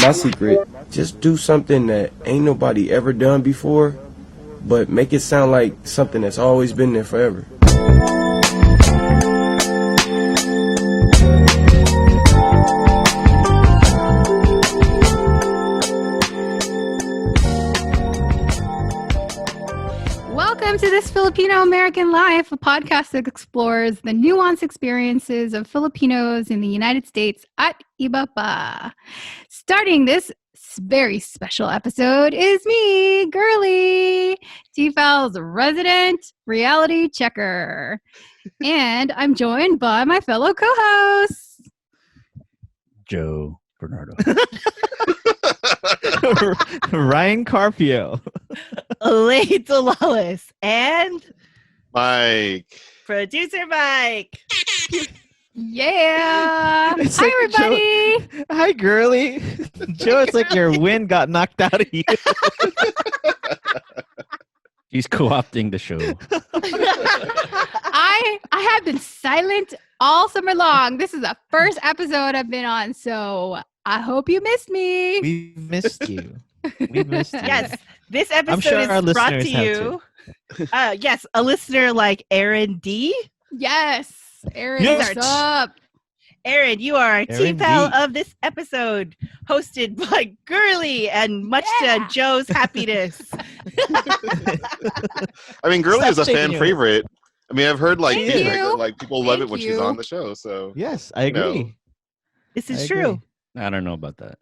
my secret. Just do something that ain't nobody ever done before, but make it sound like something that's always been there forever. Welcome to This Filipino American Life, a podcast that explores the nuanced experiences of Filipinos in the United States at iba pa. Starting this very special episode is me, Girly, TFAL's resident reality checker. And I'm joined by my fellow co-hosts. Joe Bernardo. Ryan Carpio. Lito Lawless. And Mike. Producer Mike. Yeah. It's Hi, like everybody. Joe, hi, Girly. Joe, it's like your wind got knocked out of you. He's co-opting the show. I have been silent all summer long. This is the first episode I've been on, so I hope you missed me. We missed you. We missed you. Yes, this episode I'm sure our is brought to listeners you. Yes, a listener like Aaron D. Yes. Aaron, Yes. what's up? Aaron, you are our Aaron TFAL D. of this episode, hosted by Girly, and much Yeah. to Joe's happiness. I mean, Girly Stop is a shaking fan your- favorite. I mean, I've heard like Thank feedback you. that like people love Thank it when she's you. on the show. So Yes, I know. agree. This I is agree. true. I don't know about that.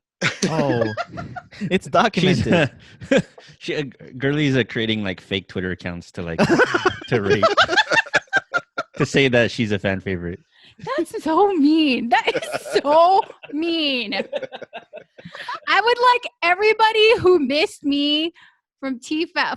Oh, it's She's documented. Girly's creating like fake Twitter accounts to like to rate to say that she's a fan favorite. That's so mean. That is so mean. I would like everybody who missed me from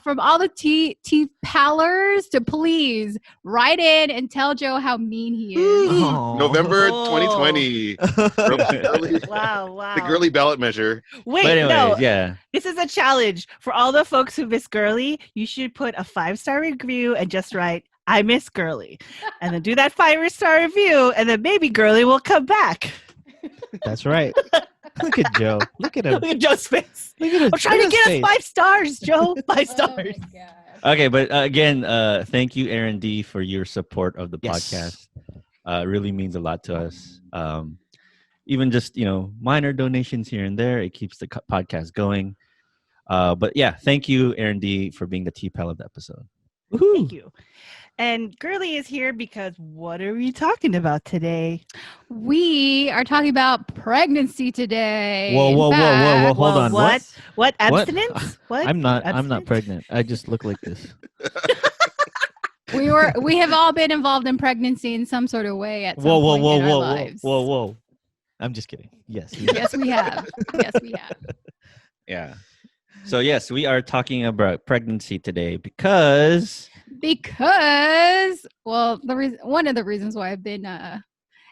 from all the TFALers to please write in and tell Joe how mean he is. Oh. November Oh. 2020, Girly- Wow. the Girly ballot measure. Wait, But anyways, no. yeah. This is a challenge for all the folks who miss Girly. You should put a 5-star review and just write, "I miss Girly," and then do that 5-star review, and then maybe Girly will come back. That's right. Look at Joe. Look at him. Look at Joe's face. Look at him. I'm trying to get us 5 stars, Joe. 5 Oh stars. my God. Okay, but again, thank you, Aaron D, for your support of the Yes. podcast. It really means a lot to us. Even just minor donations here and there, it keeps the podcast going. But yeah, thank you, Aaron D, for being the TPAL of the episode. Thank you. And Girly is here because what are we talking about today? We are talking about pregnancy today. Whoa, In whoa, whoa, whoa, whoa! fact, Hold on. What? What? What? Abstinence? What? I'm not Abstinence? pregnant. I just look like this. We have all been involved in pregnancy in some sort of way at some point in our lives. whoa. I'm just kidding. Yes. Yes, we have. Yes, we have. Yeah. So yes, we are talking about pregnancy today because Well, one of the reasons why I've been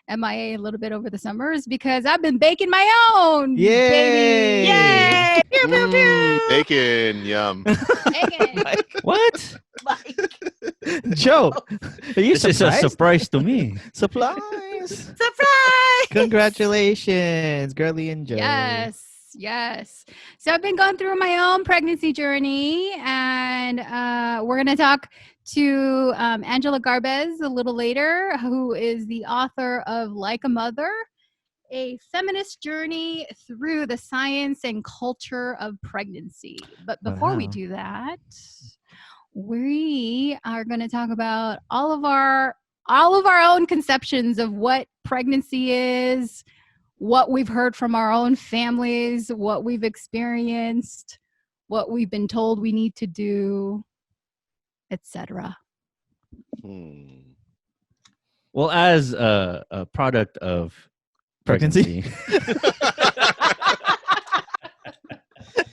MIA a little bit over the summer is because I've been baking my own. Yay! Baby. Yay! Pew, pew, pew. Bacon, yum. Bacon. what? Mike. Joe, are you This is a surprised? surprise to me. Surprise! Surprise! Congratulations, Girly and Joe. Yes. So I've been going through my own pregnancy journey, and we're going to talk to Angela Garbes a little later, who is the author of Like a Mother, a feminist journey through the science and culture of pregnancy. But before we Wow. do that, we are going to talk about all of our own conceptions of what pregnancy is, what we've heard from our own families, what we've experienced, what we've been told we need to do, etc. Well, as a product of Pregnancy? pregnancy,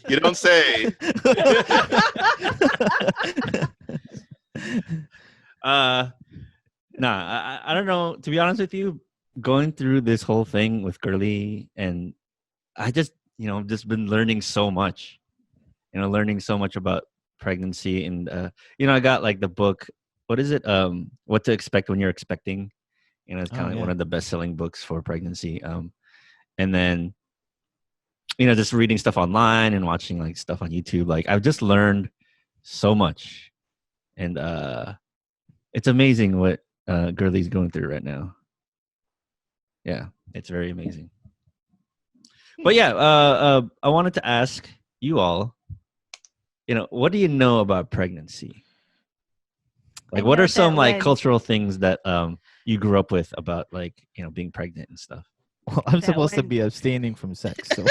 You don't say. I don't know. To be honest with you, going through this whole thing with Girly, and I just been learning so much. Learning so much about pregnancy, and I got like the book. What is it? What to Expect When You're Expecting. It's kind of like one of the best-selling books for pregnancy. And then, just reading stuff online and watching like stuff on YouTube. Like I've just learned so much, and it's amazing what Gurley's going through right now. Yeah, it's very amazing. But yeah, I wanted to ask you all, what do you know about pregnancy? Like, what are some like cultural things that you grew up with about like, being pregnant and stuff? Well, I'm supposed to be abstaining from sex, so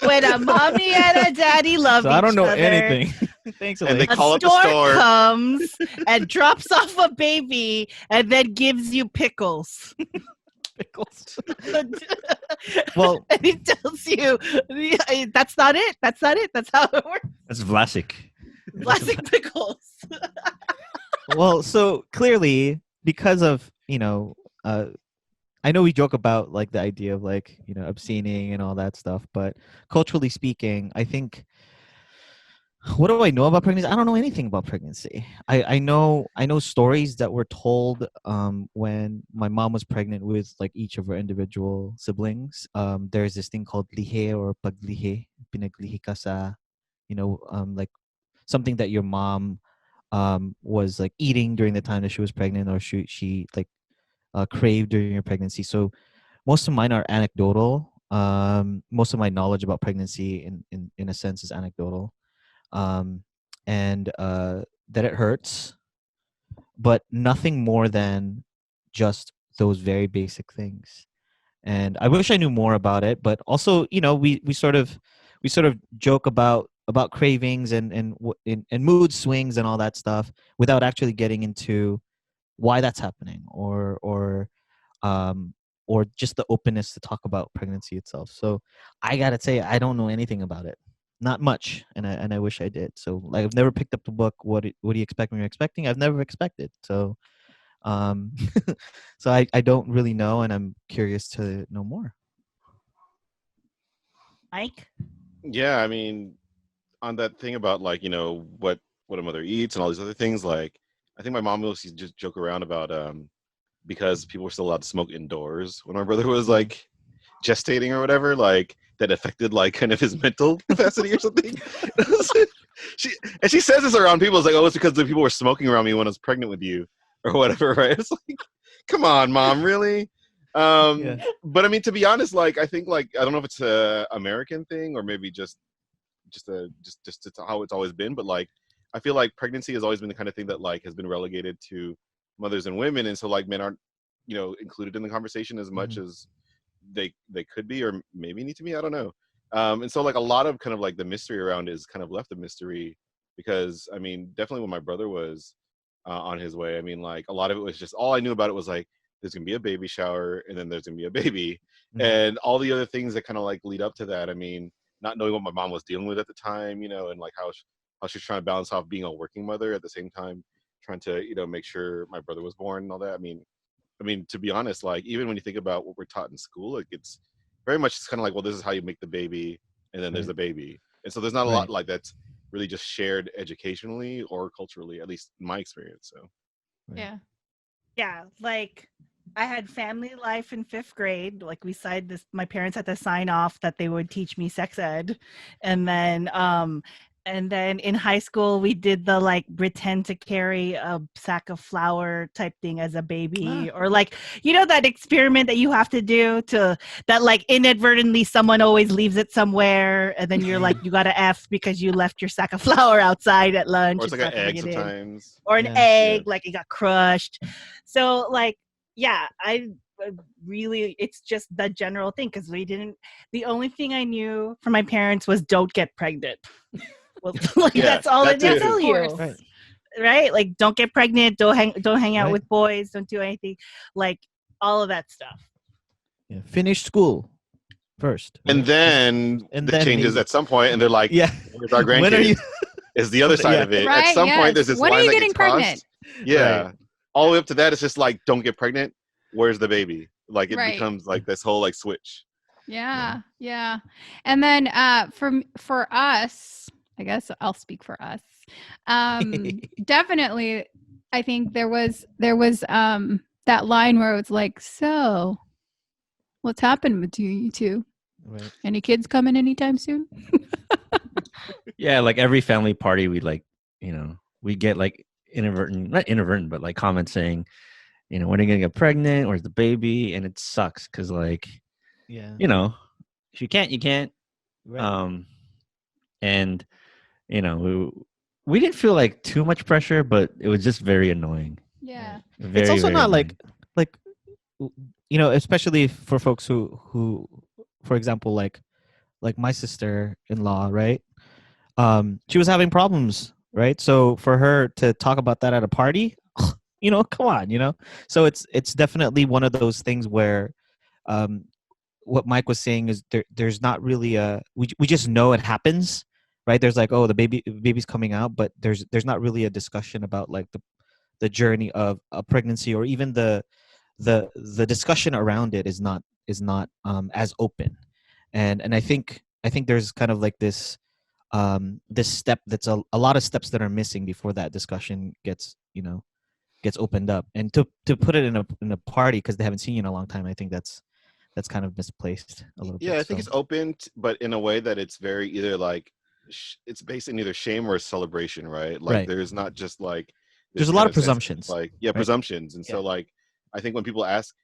When a mommy and a daddy love so each I don't know other, anything. Thanks, And they Elise. call a up the store. comes and drops off a baby and then gives you pickles. Pickles. Well, and he tells you that's not it. That's not it. That's how it works. That's Vlasic. Plastic pickles. well, so clearly because of I know we joke about like the idea of like abstaining and all that stuff, but culturally speaking, I think, what do I know about pregnancy? I don't know anything about pregnancy. I know stories that were told when my mom was pregnant with like each of her individual siblings. There's this thing called lihe or paglihe, pinaglihi ka sa, like something that your mom was like eating during the time that she was pregnant, or she like craved during your pregnancy. So most of mine are anecdotal. Most of my knowledge about pregnancy in a sense is anecdotal. And that it hurts, but nothing more than just those very basic things. And I wish I knew more about it, but also, we sort of joke about cravings and mood swings and all that stuff without actually getting into why that's happening or just the openness to talk about pregnancy itself. So I gotta say, I don't know anything about it. Not much, and I wish I did. So like, I've never picked up the book. What do you expect when you're expecting? I've never expected. So, so I don't really know, and I'm curious to know more. Mike? Yeah, I mean, on that thing about like, what a mother eats and all these other things, like I think my mom used to just joke around about because people were still allowed to smoke indoors when my brother was like gestating or whatever, like that affected like kind of his mental capacity or something. she says this around people. It's like, oh, it's because the people were smoking around me when I was pregnant with you or whatever, right? It's like, come on, mom, really? Yeah. But I mean, to be honest, like I think like I don't know if it's a American thing or maybe just how it's always been, but like I feel like pregnancy has always been the kind of thing that like has been relegated to mothers and women, and so like men aren't included in the conversation as much as they could be or maybe need to be. I don't know. And so like a lot of kind of like the mystery around is kind of left a mystery, because I mean definitely when my brother was on his way, I mean like a lot of it was just, all I knew about it was like there's gonna be a baby shower and then there's gonna be a baby, and all the other things that kind of like lead up to that. I mean, not knowing what my mom was dealing with at the time, and like how she's trying to balance off being a working mother at the same time trying to make sure my brother was born and all that. I mean, to be honest, like even when you think about what we're taught in school, like it's very much just kind of like, well, this is how you make the baby, and then there's the baby, and so there's not a lot like that's really just shared educationally or culturally, at least in my experience. So Yeah, like I had family life in 5th grade. Like we signed this, my parents had to sign off that they would teach me sex ed, and then in high school we did the like pretend to carry a sack of flour type thing as a baby, or like that experiment that you have to do to that like inadvertently someone always leaves it somewhere, and then you're like you got an F because you left your sack of flour outside at lunch, or it's like an egg sometimes, or an egg like it got crushed. So like I really, it's just the general thing, because the only thing I knew from my parents was don't get pregnant. Well, like that's all they tell you, right? Like don't get pregnant, don't hang out with boys, don't do anything, like all of that stuff. Yeah, finish school first, and then it changes at some point, and they're like, "Where's our grandkids?" When are you? Is the other side of it. Right, at some point, there's this when line are you that getting gets crossed. pregnant? Yeah, all the way up to that, it's just like, don't get pregnant. Where's the baby? Like it becomes like this whole like switch. Yeah. And then for us, I guess I'll speak for us. Definitely, I think there was that line where it was like, so what's happened between you two? Right. Any kids coming anytime soon? Yeah, like every family party, we like, we get like not inadvertent, but like comments saying, when are you gonna get pregnant? Where's the baby? And it sucks because like, Yeah. if you can't, you can't. Right. And we didn't feel like too much pressure, but it was just very annoying. Yeah. Very, It's also very not annoying. like especially for folks who for example like my sister-in-law, right? She was having problems, right? So for her to talk about that at a party, come on. So it's definitely one of those things where um what Mike was saying is there's not really we just know it happens, right? There's like, oh, the baby's coming out, but there's not really a discussion about like the journey of a pregnancy, or even the discussion around it is not as open. And I think there's kind of like this step that's a lot of steps that are missing before that discussion gets opened up. And to put it in a party because they haven't seen you in a long time, I think that's kind of misplaced a little bit. Yeah, I think it's open, but in a way that it's very either like it's based in either shame or celebration, right? Like Right. there's not just like There's this a lot kind of sense presumptions, like right? presumptions, and Yeah. so like I think when people ask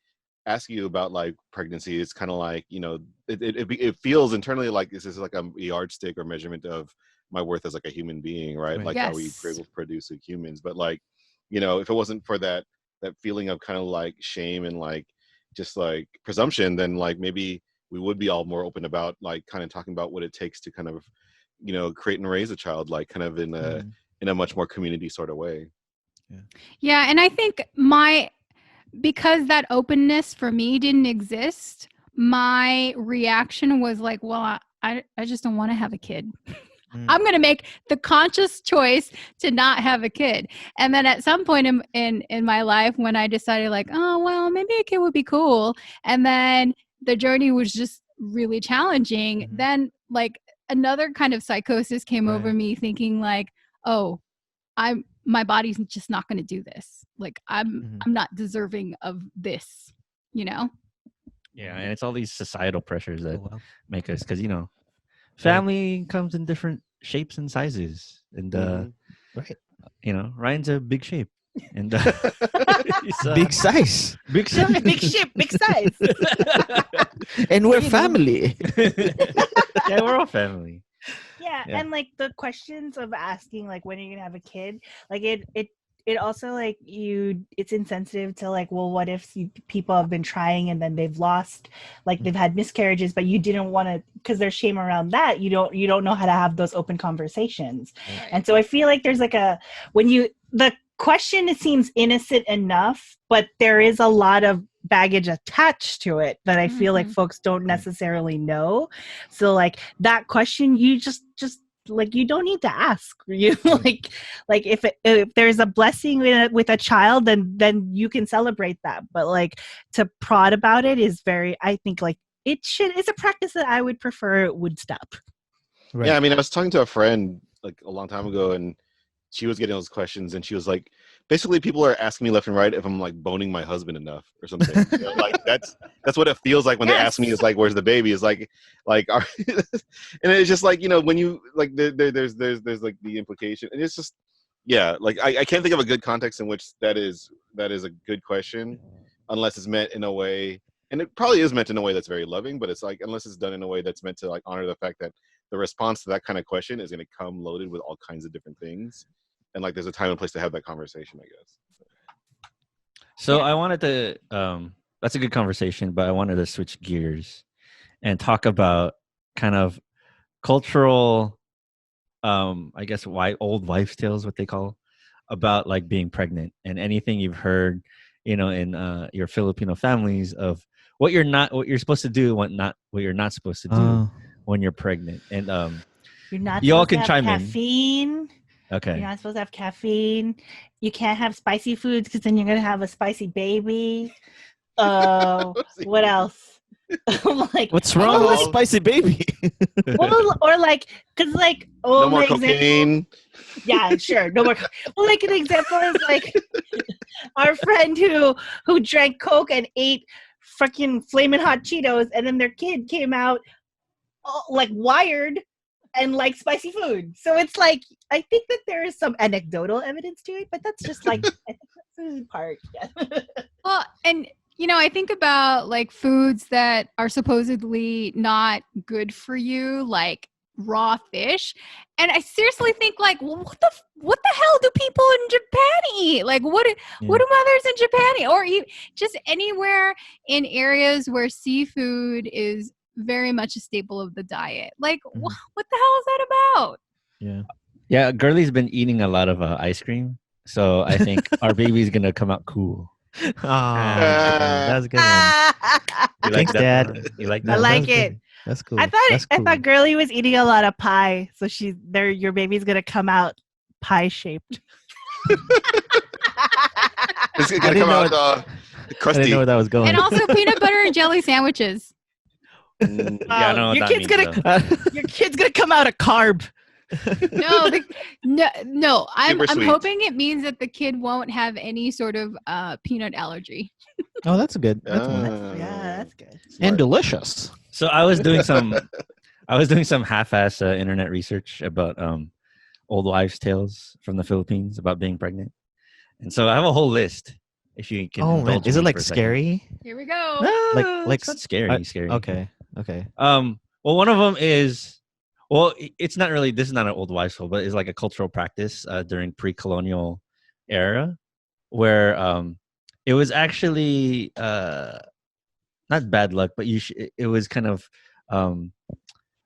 you about like pregnancy, it's kind of like it feels internally like this is like a yardstick or measurement of my worth as like a human being, right? Right. Like are we Yes. producing humans? But like if it wasn't for that feeling of kind of like shame and like just like presumption, then like maybe we would be all more open about like kind of talking about what it takes to kind of create and raise a child, like kind of in a much more community sort of way. Yeah, and I think because that openness for me didn't exist, my reaction was like, well, I just don't want to have a kid. I'm going to make the conscious choice to not have a kid. And then at some point in my life, when I decided like, oh, well, maybe a kid would be cool. And then the journey was just really challenging. Mhm. Then like another kind of psychosis came over Right. me, thinking like, oh, my body's just not going to do this. Like I'm not deserving of this, Yeah, and it's all these societal pressures that Oh, well. make us, because family comes in different shapes and sizes, and Right. Ryan's a big shape, and he's, Big size. big size. Big ship, big size. And we're family. Yeah, we're all family. Yeah, Yeah. and like the questions of asking like when are you gonna have a kid, like it also like it's insensitive to like, well, what if people have been trying and then they've lost, like they've had miscarriages, but you didn't want to, because there's shame around that, you don't know how to have those open conversations. Right. And so I feel like there's like the question, it seems innocent enough, but there is a lot of baggage attached to it that I feel like folks don't necessarily know. So like that question, you just like you don't need to ask. You like if there's a blessing with a child, then you can celebrate that. But like to prod about it is very, I think like it's a practice that I would prefer would stop. Right. Yeah, I mean, I was talking to a friend like a long time ago, and she was getting those questions, and she was like, basically, people are asking me left and right if I'm like boning my husband enough or something. Like that's what it feels like when they ask me. Is like, where's the baby? Is like, and it's just like when you like there's like the implication, and it's just like I can't think of a good context in which that is a good question, unless it's meant in a way, and it probably is meant in a way that's very loving, but it's like unless it's done in a way that's meant to like honor the fact that the response to that kind of question is going to come loaded with all kinds of different things. And like, there's a time and place to have that conversation, I guess. So I wanted to, that's a good conversation, but I wanted to switch gears and talk about kind of cultural, I guess, old wives' tales, what they call, about like being pregnant, and anything you've heard, in your Filipino families of what you're supposed to do, what you're not supposed to do when you're pregnant. And you're not you all supposed to can have chime caffeine. in. Okay. You're not supposed to have caffeine. You can't have spicy foods because then you're gonna have a spicy baby. What else? Like, what's wrong with spicy baby? well, or like, cause like, no more cocaine. Yeah, sure, no more. Well, like an example is like our friend who drank Coke and ate fucking flaming hot Cheetos, and then their kid came out like wired and like spicy food. So it's like I think that there is some anecdotal evidence to it, but that's just like I think the food part. Yeah. Well, and I think about like foods that are supposedly not good for you, like raw fish, and I seriously think like, well, what the hell do people in Japan eat? Like, what do mothers in Japan eat, or just anywhere in areas where seafood is very much a staple of the diet? Like, what the hell is that about? Yeah, Girly's been eating a lot of ice cream, so I think our baby's gonna come out cool. Oh, that's a good one. You like Thanks, that? Dad. You like I that? like That's it. good. That's cool. I That's cool. thought Girly was eating a lot of pie, so your baby's gonna come out pie shaped. It's I gonna didn't come know out I crusty. didn't know where that was going. And also peanut butter and jelly sandwiches. Yeah, I know what your that kid's means, gonna though. your kid's gonna come out a carb. No. I'm Super sweet. hoping it means that the kid won't have any sort of peanut allergy. Oh, that's good. That's one. Yeah, that's good. And delicious. So I was doing some half-ass internet research about old wives' tales from the Philippines about being pregnant, and so I have a whole list. If you can, Oh man, indulge is it me like for a second. scary? Here we go. Like It's not scary. Scary. Okay. Okay. Well, one of them is, well, it's not really. This is not an old wives' tale, but it's like a cultural practice during pre-colonial era, where it was actually not bad luck, but it was kind of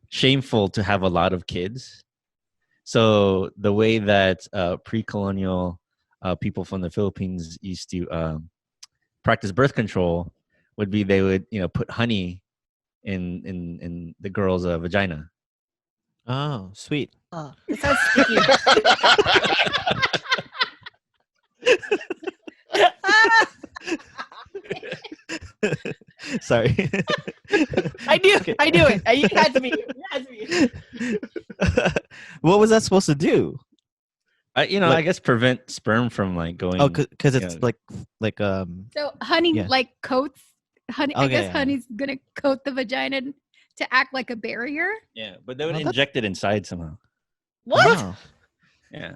shameful to have a lot of kids. So the way that pre-colonial people from the Philippines used to practice birth control would be they would put honey in the girl's vagina. Oh, sweet. Oh, it sounds sticky. Sorry. I knew it. It had to be. What was that supposed to do? I guess prevent sperm from like going. Oh, because it's Yeah. like So honey Yeah. like coats honey. I Okay, guess yeah. honey's gonna coat the vagina to act like a barrier. Yeah, but they would Oh, that's- inject it inside somehow. What? Oh. Yeah.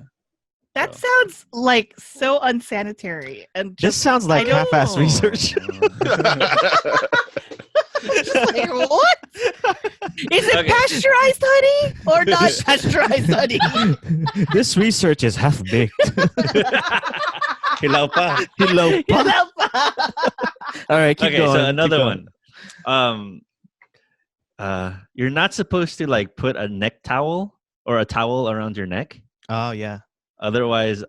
That So- sounds like so unsanitary and This just sounds like I know. half-assed research. like, what? Is it Okay. pasteurized honey or not pasteurized honey? This research is half-baked. Hilaw pa. Hello. You know? All right, keep Okay, going. so keep another going. one. You're not supposed to like put a neck towel or a towel around your neck. Oh yeah. Otherwise,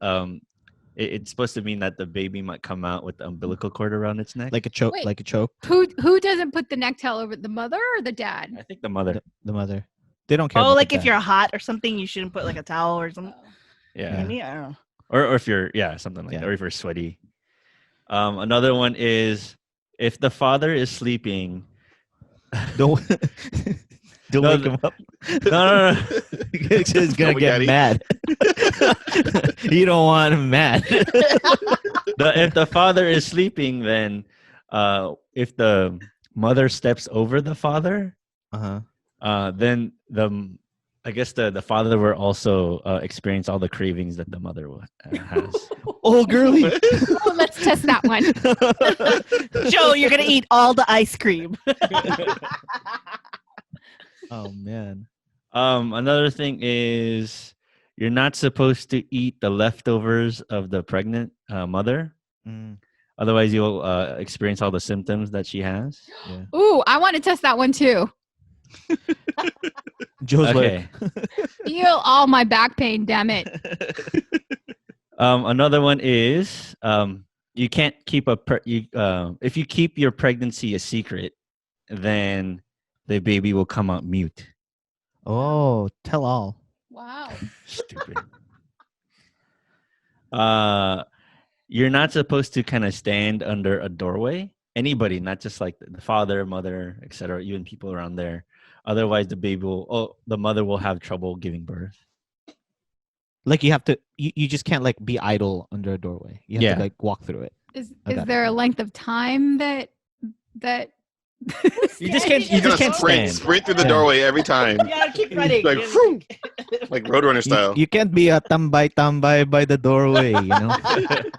it's supposed to mean that the baby might come out with the umbilical cord around its neck. Like a choke. Wait. Like a choke. Who doesn't put the neck towel over, the mother or the dad? I think the mother. The mother. They don't care. Oh, about like the if dad. you're hot or something, you shouldn't put like a towel or something. Yeah. Maybe, I don't know. Or if you're something like Yeah. that, or if you're sweaty. Another one is if the father is sleeping. Don't don't No, wake him up. No. He's gonna we get gotta eat. mad. You don't want him mad. If the father is sleeping, then if the mother steps over the father, then I guess the father will also experience all the cravings that the mother has. Oh, girly. Oh, let's test that one. Joe, you're gonna eat all the ice cream. Oh man. Another thing is you're not supposed to eat the leftovers of the pregnant mother. Mm, Otherwise, you'll experience all the symptoms that she has. yeah. Ooh, I want to test that one too. Joe's Okay. Feel all my back pain, damn it. Another one is you can't keep if you keep your pregnancy a secret, then the baby will come out mute. Oh, tell all. Wow. Stupid. You're not supposed to kind of stand under a doorway. Anybody, not just like the father, mother, etc., even people around there. Otherwise, the mother will have trouble giving birth. Like you have to. You just can't like be idle under a doorway. You have Yeah. to like walk through it. Is Okay. there a length of time that You just can't. You You just gotta can't stand. sprint through the Yeah. doorway every time, You gotta keep running. like, whew, like Roadrunner style. You can't be a tambay by the doorway, you know?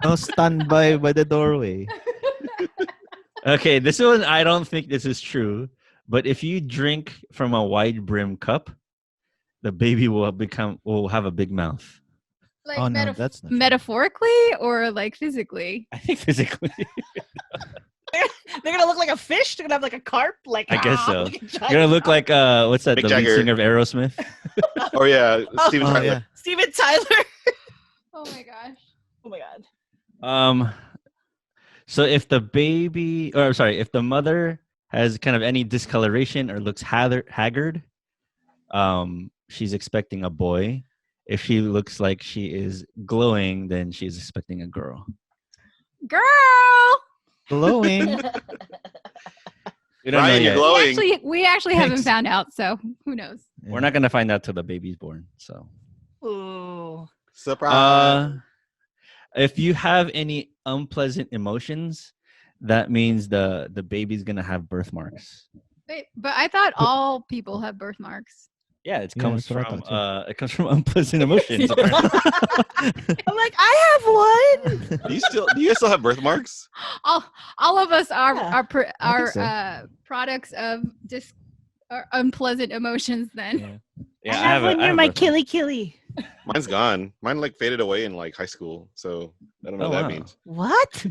No standby by the doorway. Okay, this one I don't think this is true. But if you drink from a wide brim cup, the baby will have a big mouth. Like Oh, no, that's not true. metaphorically or like physically? I think physically. They're gonna look like a fish. They're gonna have like a carp. Like I guess so. like a You're gonna look like what's that? Mick The lead Jagger. singer of Aerosmith. Oh yeah, Steven Oh, Tyler. yeah. Steven Tyler. Oh my gosh. Oh my god. So if the baby, or sorry, if the mother has kind of any discoloration or looks haggard, she's expecting a boy. If she looks like she is glowing, then she's expecting a girl. Girl! Glowing. We don't Ryan, know you're yet. glowing. We actually haven't Thanks. found out, so who knows? We're not gonna find out till the baby's born. So, Ooh. Surprise. if you have any unpleasant emotions, that means the baby's gonna have birthmarks. Wait, but I thought all people have birthmarks. Yeah, it Yeah, comes that's what I from thought, it comes from unpleasant emotions. apparently. I'm like, I have one. Do you guys still have birthmarks? All of us are Yeah. are so. products of unpleasant emotions. Then Yeah, I have one near my birthmark. killy. Mine's gone. Mine like faded away in like high school, so I don't know Oh, what that wow. means. What?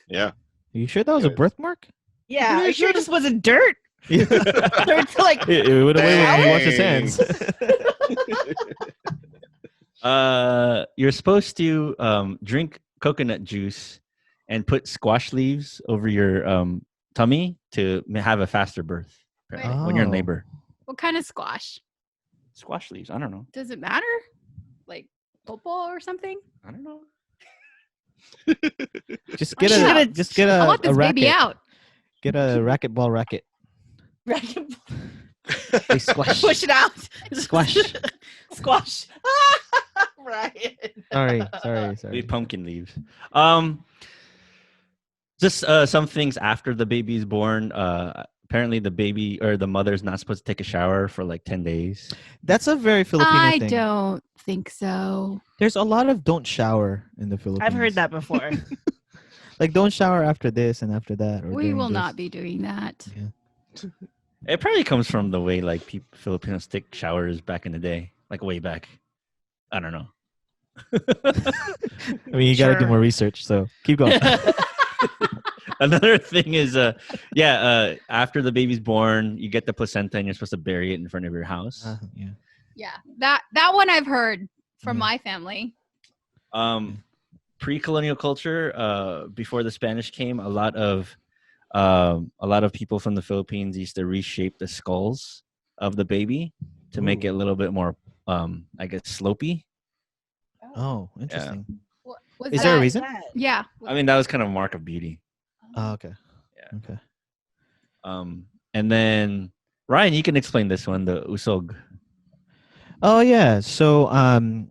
Yeah. You sure that was a Anyways. birthmark? Yeah, I sure just wasn't dirt. It Dirt's like went away when he washed his Dang. hands. You're supposed to drink coconut juice and put squash leaves over your tummy to have a faster birth apparently, when you're in Oh. labor. what kind of squash? Squash leaves? I don't know. Does it matter? Like football or something? I don't know. Just I get should a have- just get I want a this baby racket. out. Get a racquetball racket. They squash. push it out. Squash. Squash. Right. Sorry. Maybe pumpkin leaves. Just some things after the baby is born. Apparently, the baby or the mother's not supposed to take a shower for like 10 days. That's a very Filipino I thing. don't think so. There's a lot of don't shower in the Philippines. I've heard that before. Like don't shower after this and after that. Or We during will this. not be doing that. It probably comes from the way like Filipinos take showers back in the day, like way back. I don't know. I mean, you got to do Sure. more research. So keep going. Another thing is, after the baby's born, you get the placenta and you're supposed to bury it in front of your house. Yeah. Yeah, that one I've heard from Yeah. my family. Pre-colonial culture, before the Spanish came, a lot of people from the Philippines used to reshape the skulls of the baby to make it a little bit more, I guess, slopey. Oh, interesting. Was Is there a that- reason? Yeah. I mean, that was kind of a mark of beauty. Oh, okay. Yeah. Okay. And then Ryan, you can explain this one, the usog. Oh yeah. So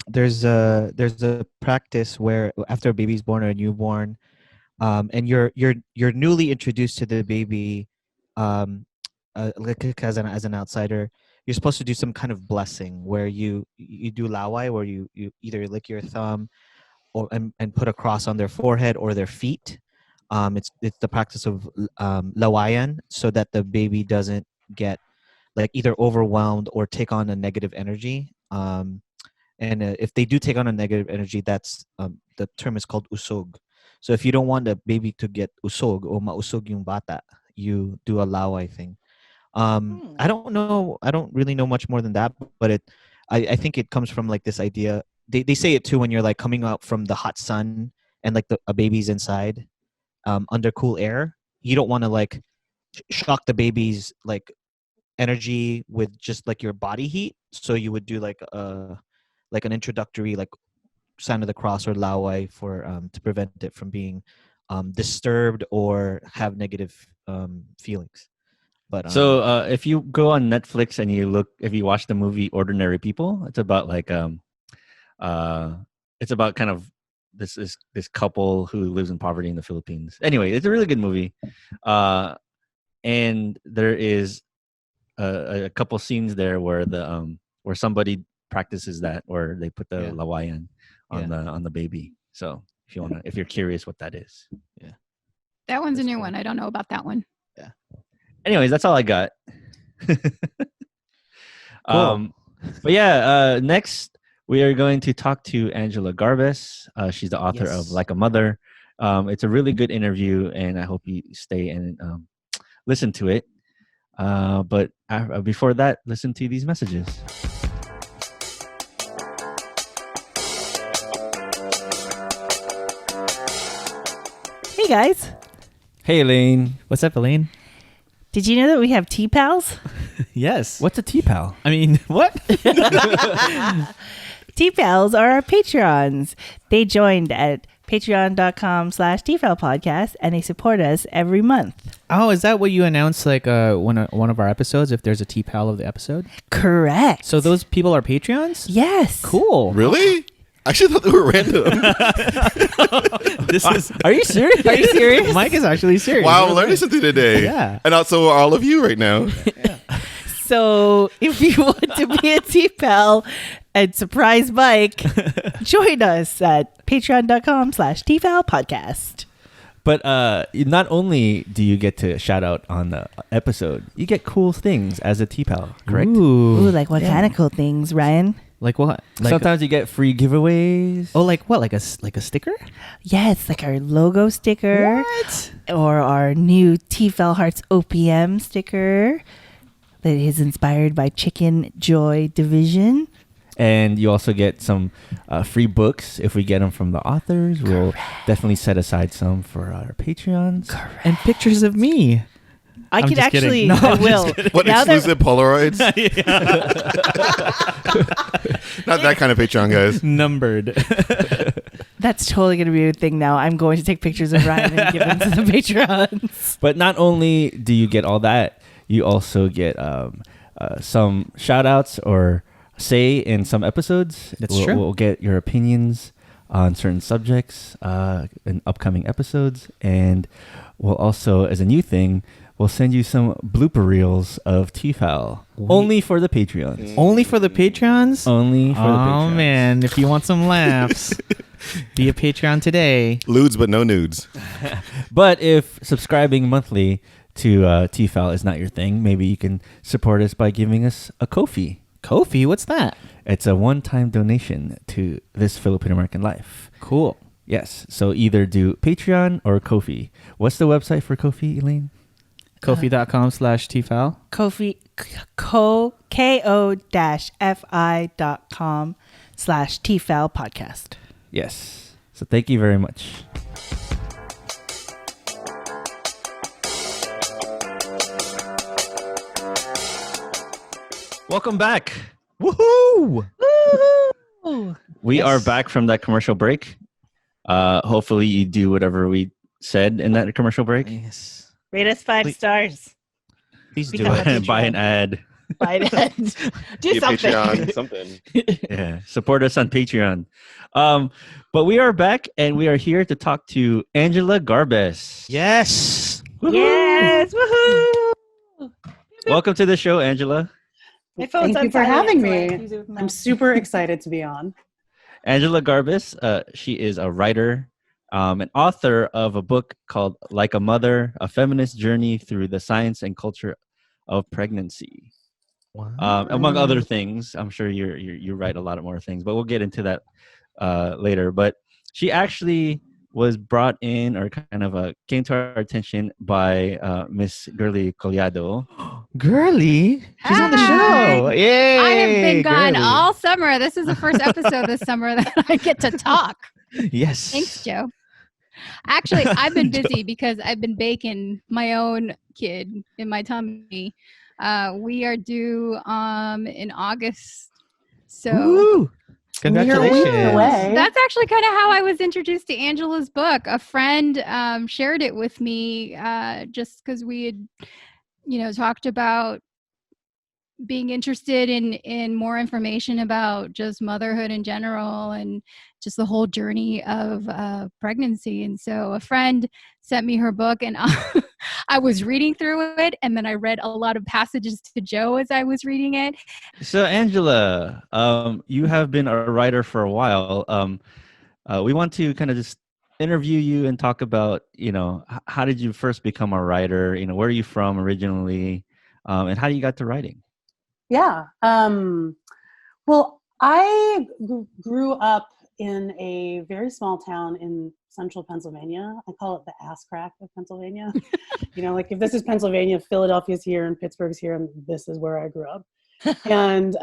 there's a practice where after a baby's born or a newborn, and you're newly introduced to the baby, like as an outsider, you're supposed to do some kind of blessing where you do laway, where you either lick your thumb or and put a cross on their forehead or their feet. It's the practice of lawayan, so that the baby doesn't get like either overwhelmed or take on a negative energy. And if they do take on a negative energy, that's the term is called usog. So if you don't want the baby to get usog or mausog yung bata, you do a laway thing. I don't know. I don't really know much more than that, but I think it comes from like this idea. They say it too when you're like coming out from the hot sun and like a baby's inside, under cool air. You don't want to like shock the baby's like energy with just like your body heat. So you would do like an introductory like sign of the cross or laway for to prevent it from being disturbed or have negative feelings. But So if you go on Netflix and if you watch the movie Ordinary People, it's about like it's about kind of this couple who lives in poverty in the Philippines. Anyway, it's a really good movie. and there is a couple scenes there where where somebody practices that, or they put the Yeah. lawayan on the baby. So if you're curious what that is. That one's a That's new cool. one. I don't know about that one. Anyways, that's all I got. Cool. But yeah, next we are going to talk to Angela Garbes. She's the author of Yes. Like a Mother. It's a really good interview, and I hope you stay and listen to it. But before that, listen to these messages. Hey guys, Hey, Elaine. What's up, Elaine? did you know that we have TFALs? Yes. What's a TFAL? I mean, what? TFALs are our Patreons. They joined at patreon.com/TFAL podcast, and they support us every month. Oh, is that what you announced like one of our episodes? If there's a TPAL of the episode, Correct. so those people are Patreons. Yes. Cool. Really? I actually thought they were random. This is. Are you serious? Are you serious? Mike is actually serious. Wow, I'm learning something today. Yeah. And also all of you right now. So if you want to be a TFAL and surprise Mike, join us at patreon.com/TFAL podcast. But not only do you get to shout out on the episode, you get cool things as a TPAL, correct? Ooh. Ooh, like what kind of cool things, Ryan? Like what? Like Sometimes you get free giveaways. oh, like what? Like a sticker? Yes, like our logo sticker. What? Or our new TFAL Hearts OPM sticker that is inspired by Chicken Joy Division. And you also get some free books if we get them from the authors. We'll definitely set aside some for our Patreons. And pictures of me. I I'm could just kidding. actually, No, I I'm will. What Now that- exclusive Polaroids? Not that kind of Patreon, guys. Numbered. That's totally going to be a thing now. I'm going to take pictures of Ryan and give them to the Patreons. But not only do you get all that, you also get some shout outs or say in some episodes. That's true. We'll get your opinions on certain subjects in upcoming episodes. And we'll also, as a new thing, we'll send you some blooper reels of TFAL. Only for the Patreons. Only for the Patreons? Only for the Patreons. Oh, man. If you want some laughs, be a Patreon today. Lewds, but no nudes. But if subscribing monthly to TFAL is not your thing, maybe you can support us by giving us a Ko-fi. Ko-fi? What's that? It's a one-time donation to This Filipino American Life. Cool. Yes. So either do Patreon or Ko-fi. What's the website for Ko-fi, Elaine? Ko-fi.com/TFAL. Ko-fi, ko-fi.com/TFAL podcast. Yes. So thank you very much. Welcome back. Woohoo! Woo! We Yes. are back from that commercial break. Hopefully you do whatever we said in that commercial break. Yes. Rate us 5 Please- stars. Please do Become a it. Patreon. Buy an ad. Buy that. Do Be a something. Patreon, something. Yeah. Support us on Patreon. But we are back and we are here to talk to Angela Garbes. Yes. Yes. Woohoo! Welcome to the show, Angela. My phone's Thank you on for silent, having so I me. can use it with my- I'm super excited to be on. Angela Garbes, she is a writer, an author of a book called Like a Mother, A Feminist Journey Through the Science and Culture of Pregnancy. Among other things. I'm sure you write a lot of more things, but we'll get into that later. But she actually was brought in or kind of came to our attention by Miss Girly Collado. Girly. She's on the Hi. show. Yay. I have been gone Girly. all summer. This is the first episode this summer that I get to talk. Yes. Thanks, Joe. Actually, I've been busy because I've been baking my own kid in my tummy. We are due in August. So Woo. Congratulations. We're a week away. that's actually kind of how I was introduced to Angela's book. A friend shared it with me just because we had, talked about, being interested in more information about just motherhood in general and just the whole journey of pregnancy. And so a friend sent me her book, and I was reading through it, and then I read a lot of passages to Joe as I was reading it. So Angela, you have been a writer for a while. We want to kind of just interview you and talk about, how did you first become a writer? Where are you from originally, and how you got to writing? Yeah. Well, I grew up in a very small town in central Pennsylvania. I call it the ass crack of Pennsylvania. Like if this is Pennsylvania, Philadelphia's here and Pittsburgh's here, and this is where I grew up. And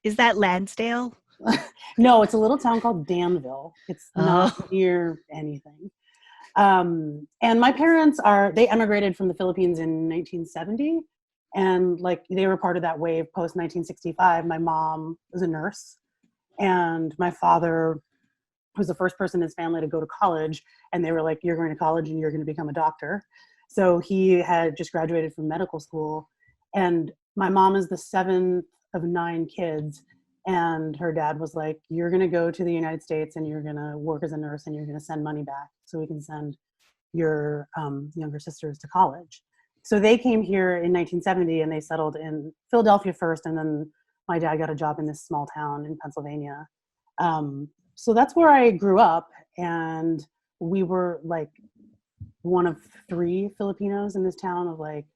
Is that Lansdale? no, it's a little town called Danville. It's not near anything. And my parents they emigrated from the Philippines in 1970. And like they were part of that wave post 1965. My mom was a nurse, and my father was the first person in his family to go to college. And they were like, "You're going to college and you're going to become a doctor." So he had just graduated from medical school. And my mom is the 7th of 9 kids. And her dad was like, "You're going to go to the United States and you're going to work as a nurse and you're going to send money back so we can send your younger sisters to college." So they came here in 1970 and they settled in Philadelphia first. And then my dad got a job in this small town in Pennsylvania. So that's where I grew up. And we were like one of 3 Filipinos in this town of like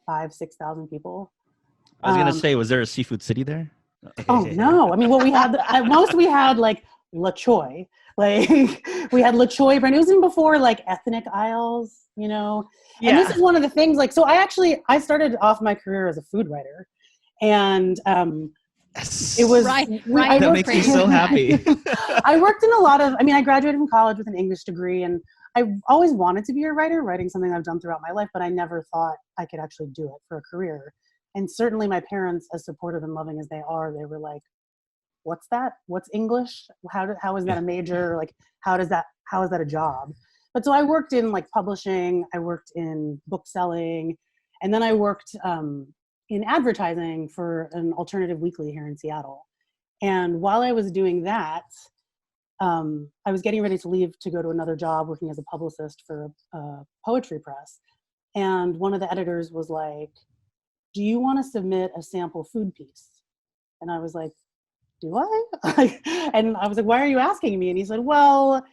5,000-6,000 people. I was going to say, was there a seafood city there? Oh no. I mean, what we had, at most we had like La Choy. Like we had La Choy brand. It was even before like ethnic aisles, And this is one of the things, like, so I started off my career as a food writer, and it was right. That makes me so happy. I worked in a lot of, I graduated from college with an English degree, and I always wanted to be a writer, writing something I've done throughout my life, but I never thought I could actually do it for a career. And certainly my parents, as supportive and loving as they are, they were like, "What's that? What's English? How is that a major? Like, how is that a job?" But so I worked in like publishing, I worked in book selling, and then I worked in advertising for an alternative weekly here in Seattle. And while I was doing that, I was getting ready to leave to go to another job working as a publicist for a poetry press. And one of the editors was like, "Do you want to submit a sample food piece?" And I was like, "Do I?" And I was like, "Why are you asking me?" And he said, "Well,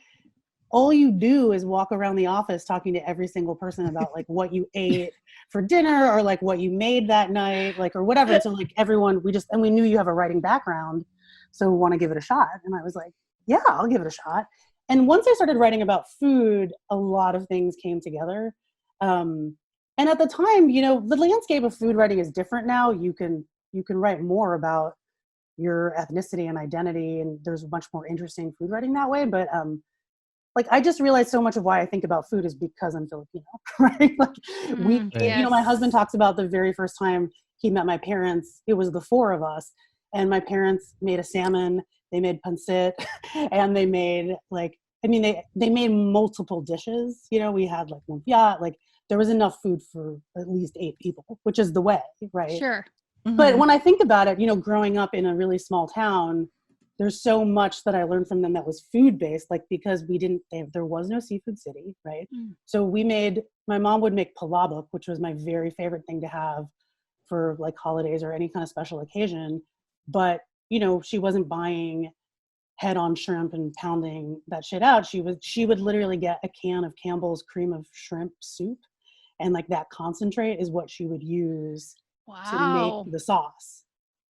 all you do is walk around the office talking to every single person about like what you ate for dinner or like what you made that night, like, or whatever." And so like everyone, we knew you have a writing background, so we want to give it a shot. And I was like, "Yeah, I'll give it a shot." And once I started writing about food, a lot of things came together. And at the time, the landscape of food writing is different now. You can write more about your ethnicity and identity, and there's much more interesting food writing that way. But like I just realized so much of why I think about food is because I'm Filipino, right? Like my husband talks about the very first time he met my parents. It was the 4 of us, and my parents made a salmon, they made pancit, and they made like, they made multiple dishes. We had like lumpia, like there was enough food for at least 8 people, which is the way, right? Sure. Mm-hmm. But when I think about it, growing up in a really small town, there's so much that I learned from them that was food-based, like because there was no seafood city, right? Mm. So my mom would make palabok, which was my very favorite thing to have for like holidays or any kind of special occasion. But, she wasn't buying head-on shrimp and pounding that shit out. She would literally get a can of Campbell's cream of shrimp soup, and like that concentrate is what she would use to make the sauce,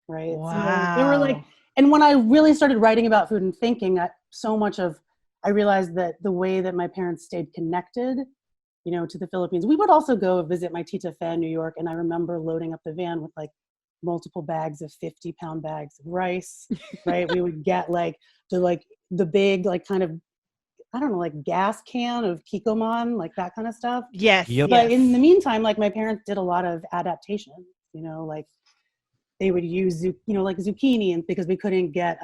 right? Wow. So they were like, and when I really started writing about food and thinking, I realized that the way that my parents stayed connected, to the Philippines, we would also go visit my tita Fe in New York, and I remember loading up the van with like multiple bags of 50-pound bags of rice, right? We would get like the big like kind of, I don't know, like gas can of Kikkoman, like that kind of stuff. Yes. Yep. But in the meantime, like my parents did a lot of adaptation, like they would use, like zucchini, and because we couldn't get,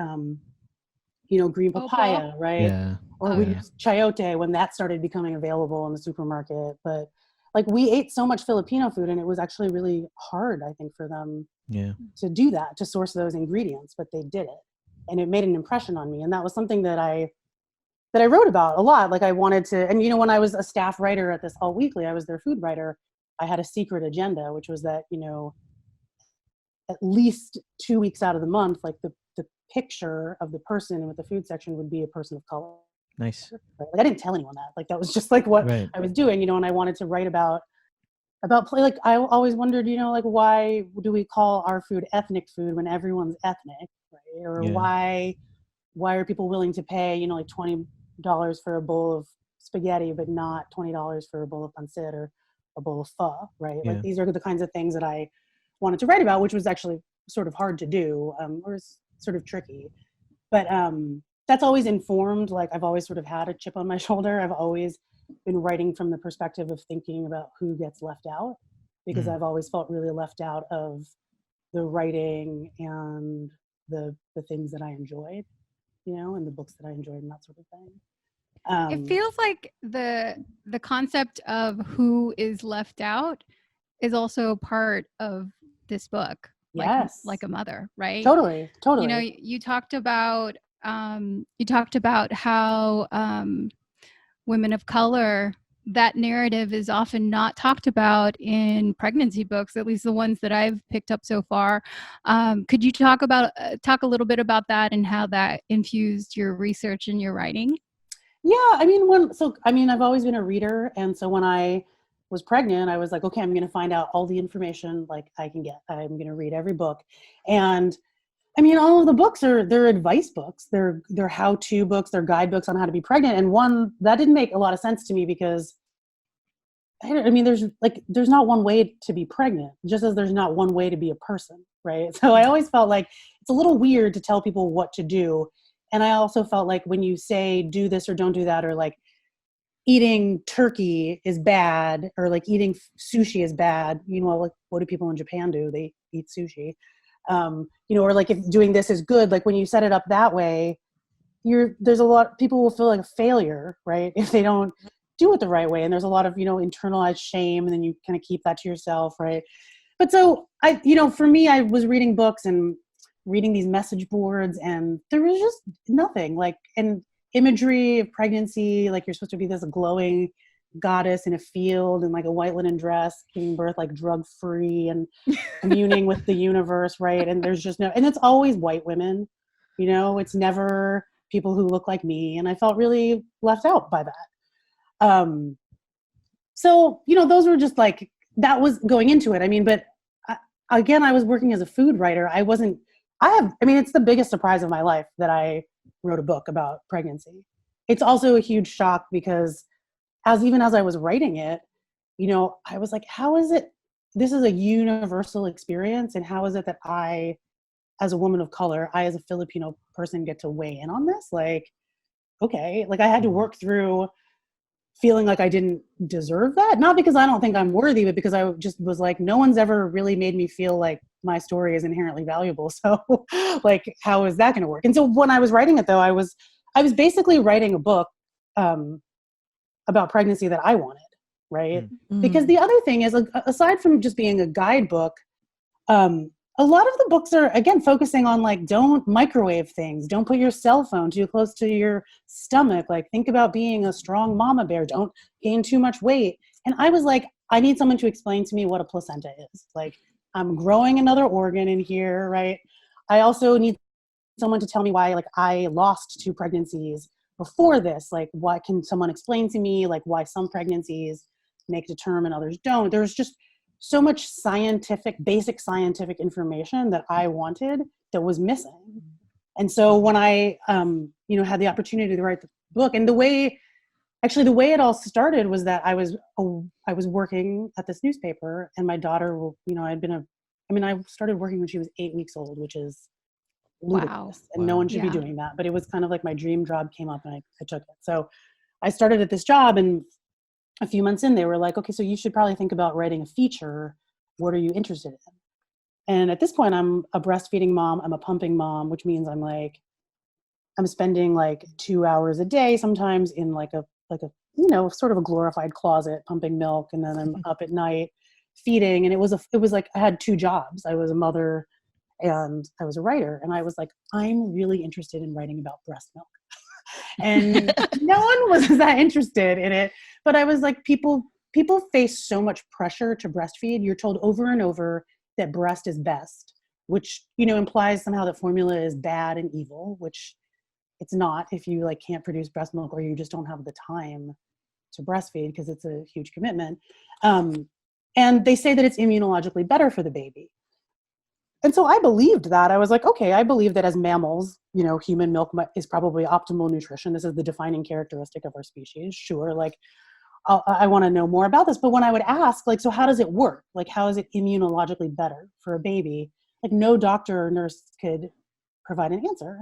green papaya, right? Yeah. Or we used chayote when that started becoming available in the supermarket. But like we ate so much Filipino food, and it was actually really hard, I think, for them Yeah. to do that, to source those ingredients, but they did it. And it made an impression on me. And that was something that I wrote about a lot. Like I wanted to, and when I was a staff writer at this All Weekly, I was their food writer. I had a secret agenda, which was that, at least 2 weeks out of the month, like the picture of the person with the food section would be a person of color. Nice. Right? Like I didn't tell anyone that. Like that was just like what Right. I was doing, and I wanted to write about like I always wondered, like why do we call our food ethnic food when everyone's ethnic, right? Or Yeah. why are people willing to pay, like $20 for a bowl of spaghetti, but not $20 for a bowl of pancit or a bowl of pho, right? Yeah. Like these are the kinds of things that I wanted to write about, which was actually sort of hard to do, or sort of tricky. But that's always informed, like I've always sort of had a chip on my shoulder. I've always been writing from the perspective of thinking about who gets left out, because I've always felt really left out of the writing and the things that I enjoyed, and the books that I enjoyed and that sort of thing. It feels like the concept of who is left out is also part of this book. Yes. Like a mother, right? Totally. You talked about how women of color, that narrative is often not talked about in pregnancy books, at least the ones that I've picked up so far. Could you talk a little bit about that and how that infused your research and your writing? Yeah, I've always been a reader, and so when I was pregnant, I was like, okay, I'm going to find out all the information like I can get. I'm going to read every book, and all of the books they're advice books, they're how-to books, they're guidebooks on how to be pregnant. And one that didn't make a lot of sense to me because there's not one way to be pregnant, just as there's not one way to be a person, right? So I always felt like it's a little weird to tell people what to do. And I also felt like when you say do this or don't do that, or like eating turkey is bad, or like eating sushi is bad, like what do people in Japan do? They eat sushi. Or like if doing this is good, like when you set it up that way, there's a lot, people will feel like a failure, right? If they don't do it the right way. And there's a lot of, internalized shame, and then you kind of keep that to yourself, right? But so for me, I was reading books and reading these message boards, and there was just nothing like an imagery of pregnancy. Like you're supposed to be this glowing goddess in a field in like a white linen dress, giving birth like drug-free and communing with the universe, right? And there's just and it's always white women, it's never people who look like me. And I felt really left out by that. So, those were just like, that was going into it. But again, I was working as a food writer. It's the biggest surprise of my life that I wrote a book about pregnancy. It's also a huge shock because even as I was writing it, I was like, how is it, this is a universal experience, and how is it that I, as a woman of color, I as a Filipino person get to weigh in on this? Like, okay, like I had to work through feeling like I didn't deserve that, not because I don't think I'm worthy, but because I just was like, no one's ever really made me feel like my story is inherently valuable. So like, how is that going to work? And so when I was writing it though, I was basically writing a book, about pregnancy that I wanted, right? Mm-hmm. Because the other thing is, aside from just being a guidebook, a lot of the books are, again, focusing on like, don't microwave things, don't put your cell phone too close to your stomach, like think about being a strong mama bear, don't gain too much weight. And I was like, I need someone to explain to me what a placenta is. Like, I'm growing another organ in here, right? I also need someone to tell me why, like, I lost 2 pregnancies before this. Like, why can someone explain to me, like, why some pregnancies make it to term and others don't? There's just so much basic scientific information that I wanted that was missing. And so when I, had the opportunity to write the book, and the way it all started was that I was working at this newspaper, and my daughter, I started working when she was 8 weeks old, which is ludicrous. Wow. And no one should be Yeah. doing that, but it was kind of like my dream job came up, and I took it. So I started at this job, and a few months in, they were like, okay, so you should probably think about writing a feature. What are you interested in? And at this point, I'm a breastfeeding mom. I'm a pumping mom, which means I'm spending like 2 hours a day, sometimes in like a sort of a glorified closet pumping milk, and then I'm up at night feeding. And it was like I had 2 jobs. I was a mother and I was a writer, and I was like, I'm really interested in writing about breast milk. And no one was that interested in it, but I was like, people face so much pressure to breastfeed. You're told over and over that breast is best, which implies somehow that formula is bad and evil, which it's not if you like can't produce breast milk, or you just don't have the time to breastfeed because it's a huge commitment. And they say that it's immunologically better for the baby. And so I believed that. I was like, okay, I believe that as mammals, human milk is probably optimal nutrition. This is the defining characteristic of our species. Sure, like I want to know more about this. But when I would ask, like, so how does it work? Like, how is it immunologically better for a baby? Like, no doctor or nurse could provide an answer.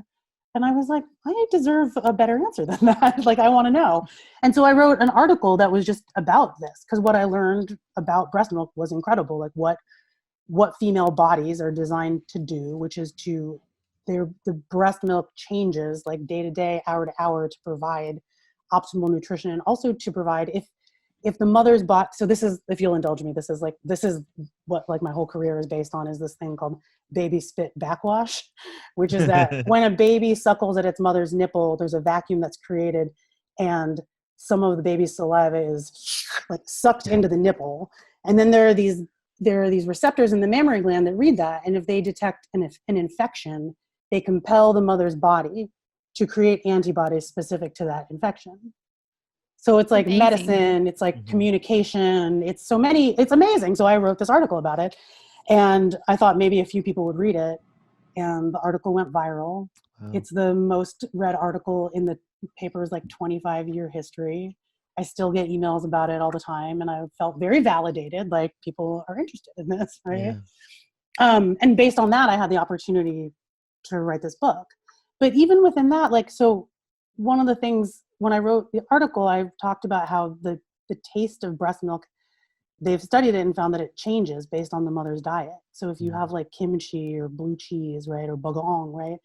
And I was like, I deserve a better answer than that. Like, I want to know. And so I wrote an article that was just about this, because what I learned about breast milk was incredible. Like what female bodies are designed to do, which is the breast milk changes like day to day, hour to hour, to provide optimal nutrition, and also to provide if the mother's body. So this is, if you'll indulge me, this is what like my whole career is based on, is this thing called baby spit backwash, which is that when a baby suckles at its mother's nipple, there's a vacuum that's created, and some of the baby's saliva is like sucked into the nipple, and then there are these receptors in the mammary gland that read that, and if they detect an infection, they compel the mother's body to create antibodies specific to that infection. So it's like medicine, it's like communication, it's amazing. So I wrote this article about it, and I thought maybe a few people would read it, and the article went viral. Wow. It's the most read article in the paper's like 25-year history. I still get emails about it all the time, and I felt very validated, like people are interested in this, right? Yeah. And based on that, I had the opportunity to write this book. But even within that, like, so one of the things, when I wrote the article, I talked about how the taste of breast milk, they've studied it and found that it changes based on the mother's diet. So if you have like kimchi or blue cheese, right, or bagong, right,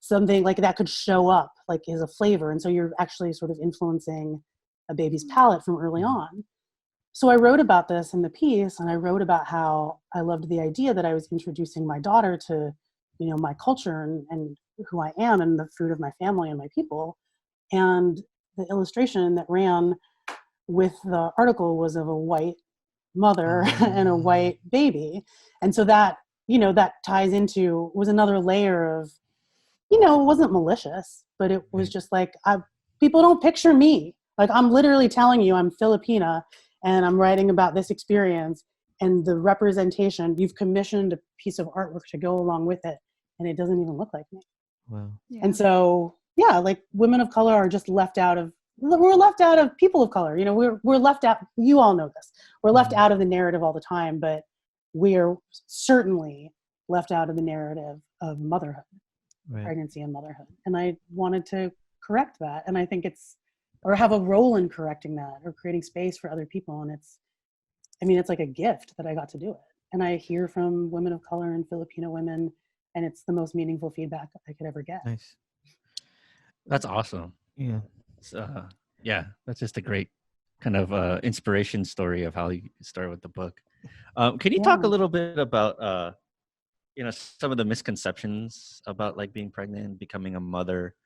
something like that could show up like as a flavor. And so you're actually sort of influencing a baby's palate from early on. So I wrote about this in the piece, and I wrote about how I loved the idea that I was introducing my daughter to, my culture and who I am and the food of my family and my people. And the illustration that ran with the article was of a white mother and a white baby. And so that, that ties into, was another layer of, it wasn't malicious, but it was just like, people don't picture me. Like, I'm literally telling you I'm Filipina and I'm writing about this experience, and the representation, you've commissioned a piece of artwork to go along with it, and it doesn't even look like me. Wow. Yeah. And so, yeah, like women of color are just left out of, we're left out of people of color. We're left out, you all know this. We're left out of the narrative all the time, but we're certainly left out of the narrative of motherhood, pregnancy and motherhood. And I wanted to correct that. And I think or have a role in correcting that, or creating space for other people. And it's like a gift that I got to do it. And I hear from women of color and Filipino women, and it's the most meaningful feedback I could ever get. Nice. That's awesome. Yeah. That's just a great kind of inspiration story of how you started with the book. Can you talk a little bit about some of the misconceptions about like being pregnant and becoming a mother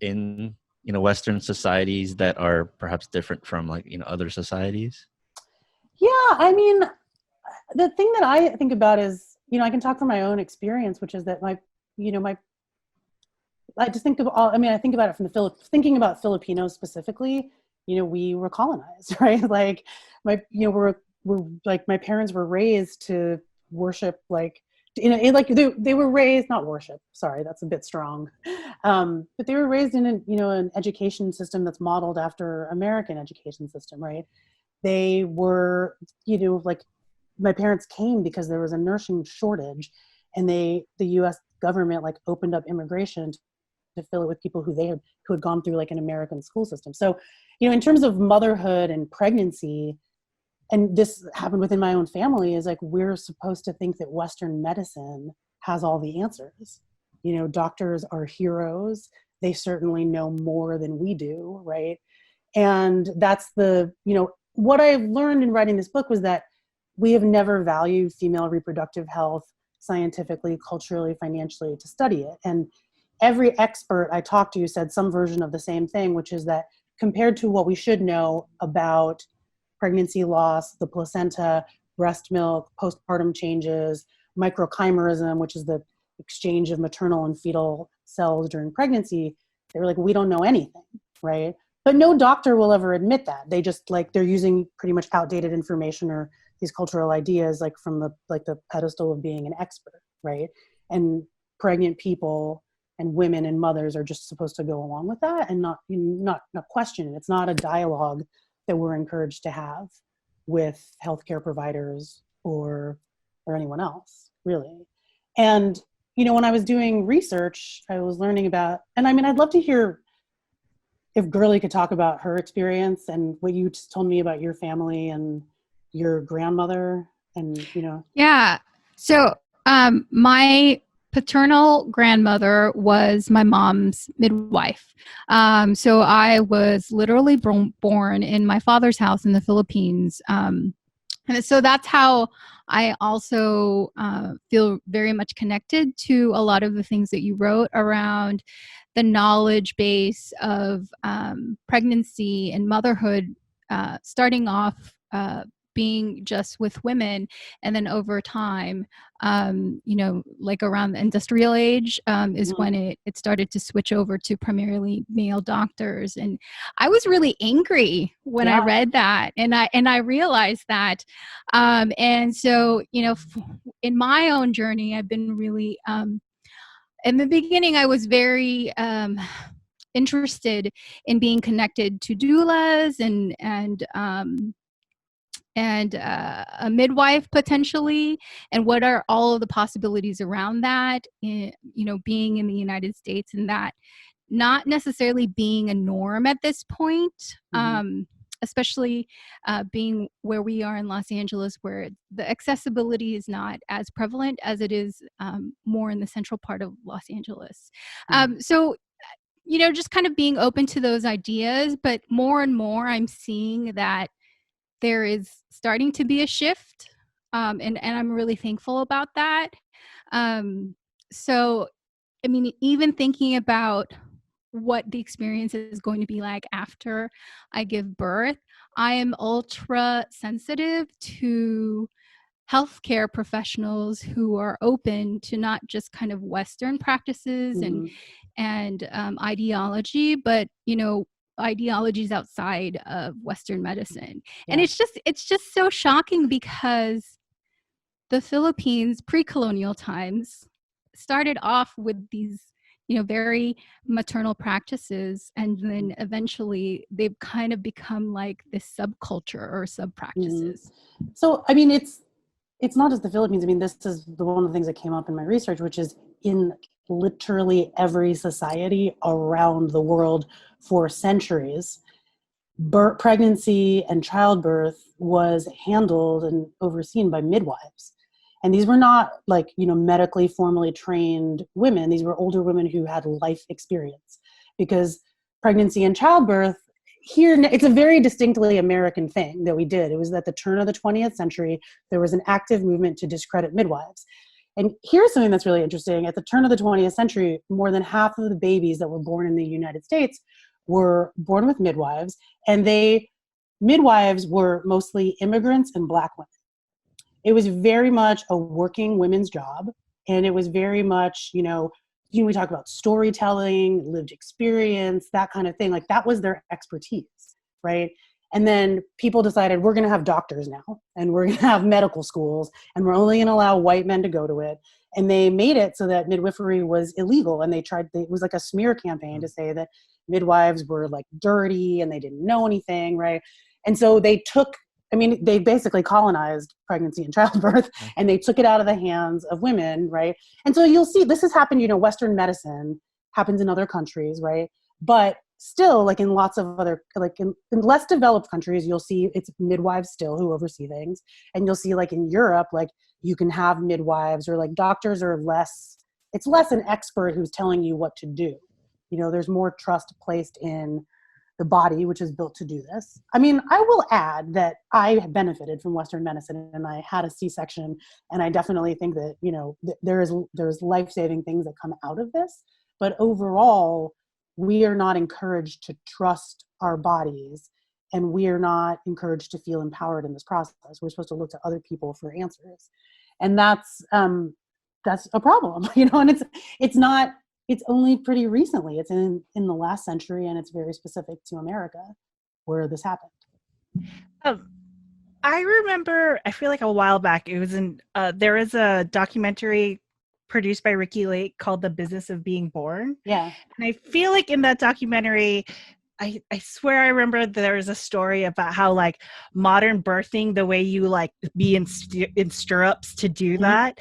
in Western societies that are perhaps different from like other societies? Yeah, I mean, the thing that I think about is, I can talk from my own experience, which is that I just think of I think about it from thinking about Filipinos specifically. We were colonized, right? Like we're like, my parents were raised to worship, like, they were raised, not worship, sorry, that's a bit strong. But they were raised in an education system that's modeled after American education system, right? They were, like, my parents came because there was a nursing shortage, and the U.S. government like opened up immigration to fill it with people who had gone through like an American school system. So, in terms of motherhood and pregnancy, and this happened within my own family, is like, we're supposed to think that Western medicine has all the answers. Doctors are heroes. They certainly know more than we do, right? And that's the, what I've learned in writing this book was that we have never valued female reproductive health scientifically, culturally, financially to study it. And every expert I talked to said some version of the same thing, which is that compared to what we should know about pregnancy loss, the placenta, breast milk, postpartum changes, microchimerism, which is the exchange of maternal and fetal cells during pregnancy, they were like, we don't know anything, right? But no doctor will ever admit that. They just they're using pretty much outdated information or these cultural ideas from the pedestal of being an expert, right? And pregnant people and women and mothers are just supposed to go along with that and not question it. It's not a dialogue that we're encouraged to have with healthcare providers or anyone else, really. And when I was doing research, I was learning about, and I'd love to hear if Gurley could talk about her experience and what you just told me about your family and your grandmother and, Yeah. So my paternal grandmother was my mom's midwife. So I was literally born in my father's house in the Philippines. And so that's how I also feel very much connected to a lot of the things that you wrote around the knowledge base of pregnancy and motherhood, starting off being just with women, and then over time, around the industrial age is when it started to switch over to primarily male doctors. And I was really angry when I read that, and I realized that. And so, in my own journey, I've been really, in the beginning, I was very interested in being connected to doulas and a midwife potentially, and what are all of the possibilities around that, being in the United States, and that not necessarily being a norm at this point, especially being where we are in Los Angeles, where the accessibility is not as prevalent as it is more in the central part of Los Angeles. So, just kind of being open to those ideas, but more and more I'm seeing that there is starting to be a shift, and I'm really thankful about that. So, even thinking about what the experience is going to be like after I give birth, I am ultra sensitive to healthcare professionals who are open to not just kind of Western practices and ideology, but ideologies outside of Western medicine. And it's just so shocking, because the Philippines pre-colonial times started off with these very maternal practices, and then eventually they've kind of become like this subculture or sub practices. So it's not just the Philippines. This is one of the things that came up in my research, which is in literally every society around the world for centuries, pregnancy and childbirth was handled and overseen by midwives. And these were not medically formally trained women. These were older women who had life experience, because pregnancy and childbirth here, it's a very distinctly American thing that we did. It was at the turn of the 20th century, there was an active movement to discredit midwives. And here's something that's really interesting. At the turn of the 20th century, more than half of the babies that were born in the United States were born with midwives, and midwives were mostly immigrants and Black women. It was very much a working women's job, and it was very much, we talk about storytelling, lived experience, that kind of thing. That was their expertise, right? And then people decided, we're going to have doctors now, and we're going to have medical schools, and we're only going to allow white men to go to it. And they made it so that midwifery was illegal. And it was like a smear campaign to say that midwives were dirty and they didn't know anything, right? And so they they basically colonized pregnancy and childbirth, and they took it out of the hands of women, right? And so you'll see this has happened, Western medicine happens in other countries, right? But still, in lots of other, in less developed countries, you'll see it's midwives still who oversee things. And you'll see in Europe, you can have midwives, or doctors are it's less an expert who's telling you what to do. There's more trust placed in the body, which is built to do this. I mean, I will add that I benefited from Western medicine, and I had a C-section, and I definitely think that, you know, there's life-saving things that come out of this. But overall, we are not encouraged to trust our bodies, and we are not encouraged to feel empowered in this process. We're supposed to look to other people for answers, and that's a problem, you know. And it's only pretty recently. It's in the last century, and it's very specific to America where this happened. I remember, I feel like a while back, it was there is a documentary produced by Ricky Lake called The Business of Being Born. Yeah. And I feel like in that documentary, I swear I remember there was a story about how like modern birthing, the way you like be in stirrups to do that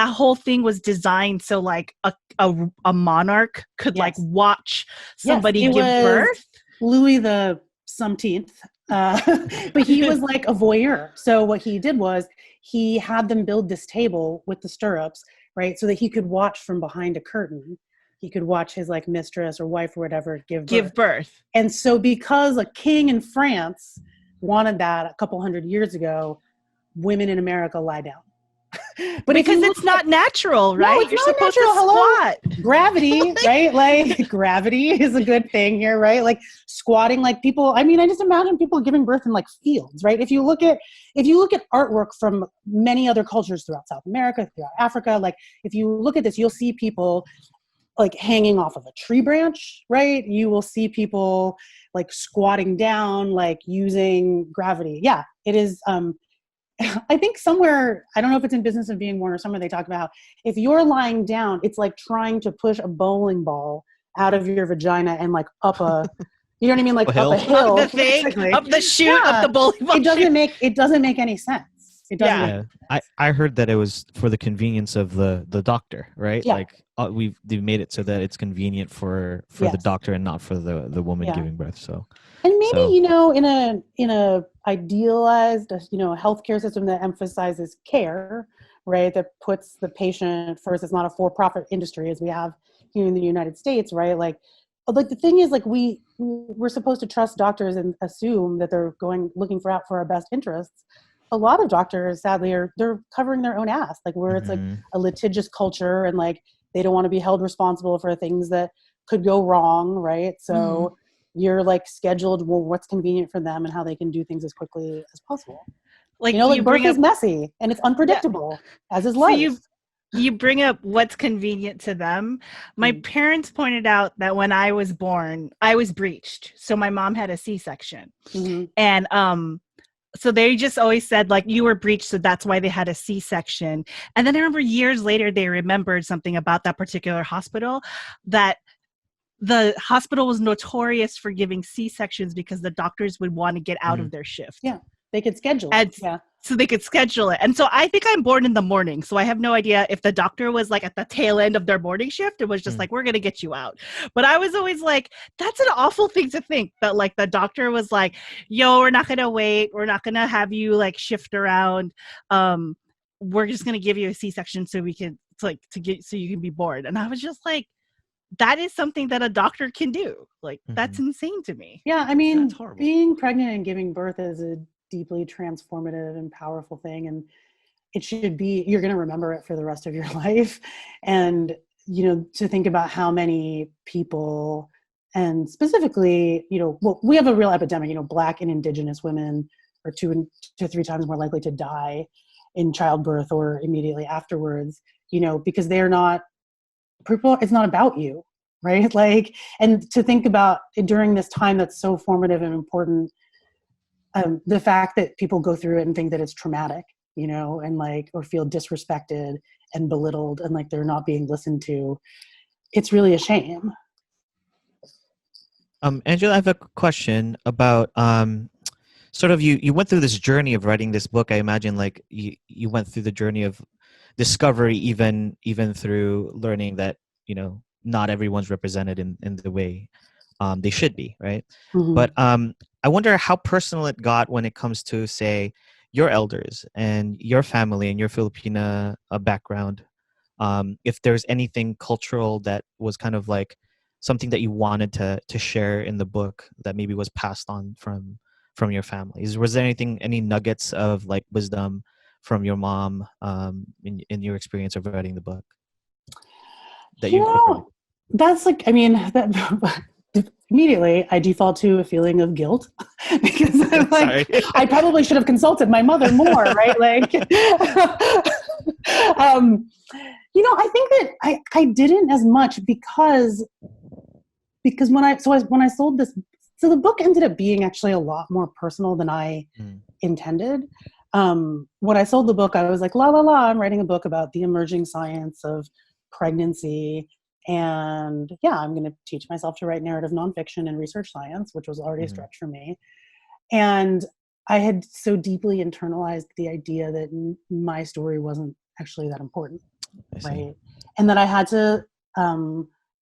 whole thing was designed so like a monarch could like watch somebody give birth. Louis the Somethingth, but he was like a voyeur. So what he did was he had them build this table with the stirrups, right, so that he could watch from behind a curtain. He could watch his like mistress or wife or whatever give birth. And so because a king in France wanted that a couple hundred years ago, women in America lie down. But because it's not natural, right? No, it's You're not supposed natural. to squat. Gravity, right? Like gravity is a good thing here, right? Like squatting, like people, I mean, I just imagine people giving birth in like fields, right? If you look at artwork from many other cultures throughout South America, throughout Africa, like if you look at this, you'll see people like hanging off of a tree branch, right? You will see people like squatting down, like using gravity. Yeah, it is. I think somewhere, I don't know if it's in Business of Being Born or somewhere, they talk about how if you're lying down, it's like trying to push a bowling ball out of your vagina and like up a, you know what I mean? Like up a hill. Up the thing, up the chute, up the bowling ball. It doesn't make any sense. It doesn't. Yeah. I heard that it was for the convenience of the doctor, right? Yeah. Like they've made it so that it's convenient for the doctor and not for the woman giving birth. So, and maybe, you know, in a idealized, you know, healthcare system that emphasizes care, right, that puts the patient first, it's not a for-profit industry as we have here in the United States, right? Like the thing is, like we're supposed to trust doctors and assume that they're looking out for our best interests. A lot of doctors, sadly, they're covering their own ass, like where it's like a litigious culture, and like they don't want to be held responsible for things that could go wrong, right? So you're like scheduled what's convenient for them and how they can do things as quickly as possible. Like, you know, like birth is messy and it's unpredictable, as is life. So you bring up what's convenient to them. My parents pointed out that when I was born, I was breeched. So my mom had a C-section. And so they just always said, like, you were breeched, so that's why they had a C-section. And then I remember years later, they remembered something about that particular hospital, that the hospital was notorious for giving C-sections because the doctors would want to get out of their shift. Yeah, they could schedule it. So they could schedule it. And so I think I'm born in the morning. So I have no idea if the doctor was like at the tail end of their morning shift. It was just like, we're going to get you out. But I was always like, that's an awful thing to think, that like the doctor was like, yo, we're not going to wait. We're not going to have you like shift around. We're just going to give you a C-section so we can so you can be born. And I was just like, that is something that a doctor can do. Like, that's insane to me. Yeah. I mean, being pregnant and giving birth is a deeply transformative and powerful thing, and it should be, you're going to remember it for the rest of your life. And, you know, to think about how many people, and specifically, you know, well, we have a real epidemic, you know, Black and Indigenous women are 2 to 3 times more likely to die in childbirth or immediately afterwards, you know, because they're not people, it's not about you, right? Like, and to think about during this time that's so formative and important, the fact that people go through it and think that it's traumatic, you know, and like, or feel disrespected and belittled and like they're not being listened to, it's really a shame. Angela, I have a question about sort of you went through this journey of writing this book. I imagine like you went through the journey of discovery, even through learning that, you know, not everyone's represented in the way they should be, right? But I wonder how personal it got when it comes to, say, your elders and your family and your Filipino background. If there's anything cultural that was kind of like something that you wanted to share in the book that maybe was passed on from your families? Was there any nuggets of like wisdom from your mom in your experience of writing the book that you incorporated? That's like, I mean, that, immediately I default to a feeling of guilt because I'm like, I probably should have consulted my mother more, right? Like, I think that I didn't as much because when I sold this, so the book ended up being actually a lot more personal than I intended. When I sold the book, I was like, I'm writing a book about the emerging science of pregnancy. And yeah, I'm going to teach myself to write narrative nonfiction and research science, which was already a stretch for me. And I had so deeply internalized the idea that my story wasn't actually that important, right? And that I had to,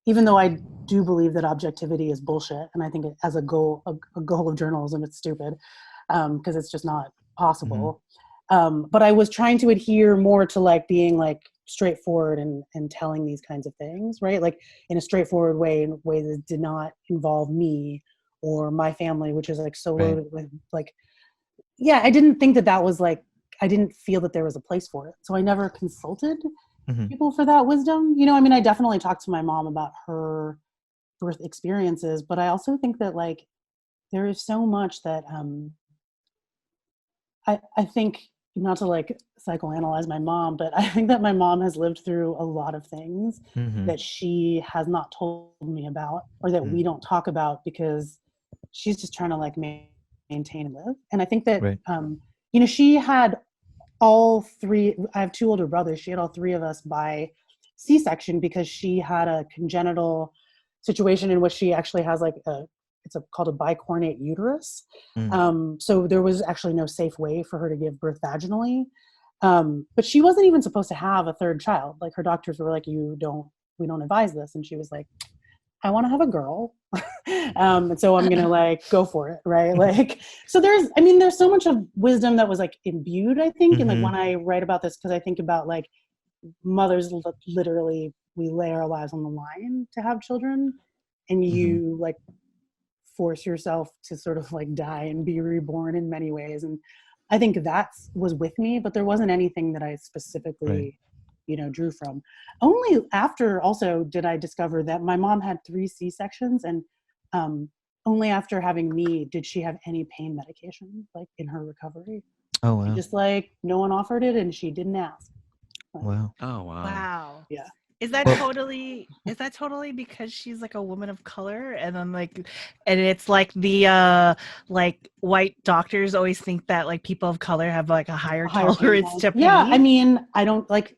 even though I do believe that objectivity is bullshit, and I think as a goal of journalism, it's stupid because it's just not possible. But I was trying to adhere more to like being like straightforward and telling these kinds of things, right? Like in a straightforward way, in a way that did not involve me or my family, which is like so loaded with like, I didn't think that was like, I didn't feel that there was a place for it. So I never consulted people for that wisdom. I mean, I definitely talked to my mom about her birth experiences, but I also think that like, there is so much that I think, not to like psychoanalyze my mom, but I think that my mom has lived through a lot of things that she has not told me about or that we don't talk about because she's just trying to like maintain and live. And I think that, she had all three, I have two older brothers. She had all three of us by C-section because she had a congenital situation in which she actually has like called a bicornate uterus. So there was actually no safe way for her to give birth vaginally. But she wasn't even supposed to have a third child. Like her doctors were like, we don't advise this. And she was like, I want to have a girl. And so I'm going to like go for it. Right. Like, so there's so much of wisdom that was like imbued, I think. And like when I write about this, cause I think about like mothers, literally we lay our lives on the line to have children and you like force yourself to sort of like die and be reborn in many ways. And I think that was with me, but there wasn't anything that I specifically, drew from. Only after also did I discover that my mom had 3 C-sections and only after having me did she have any pain medication like in her recovery. Oh, wow. Just like no one offered it and she didn't ask. Wow. Oh, wow. Wow. Yeah. Is that totally because she's like a woman of color and then like and it's like the like white doctors always think that like people of color have like a higher tolerance to pain? Yeah, I mean, I don't like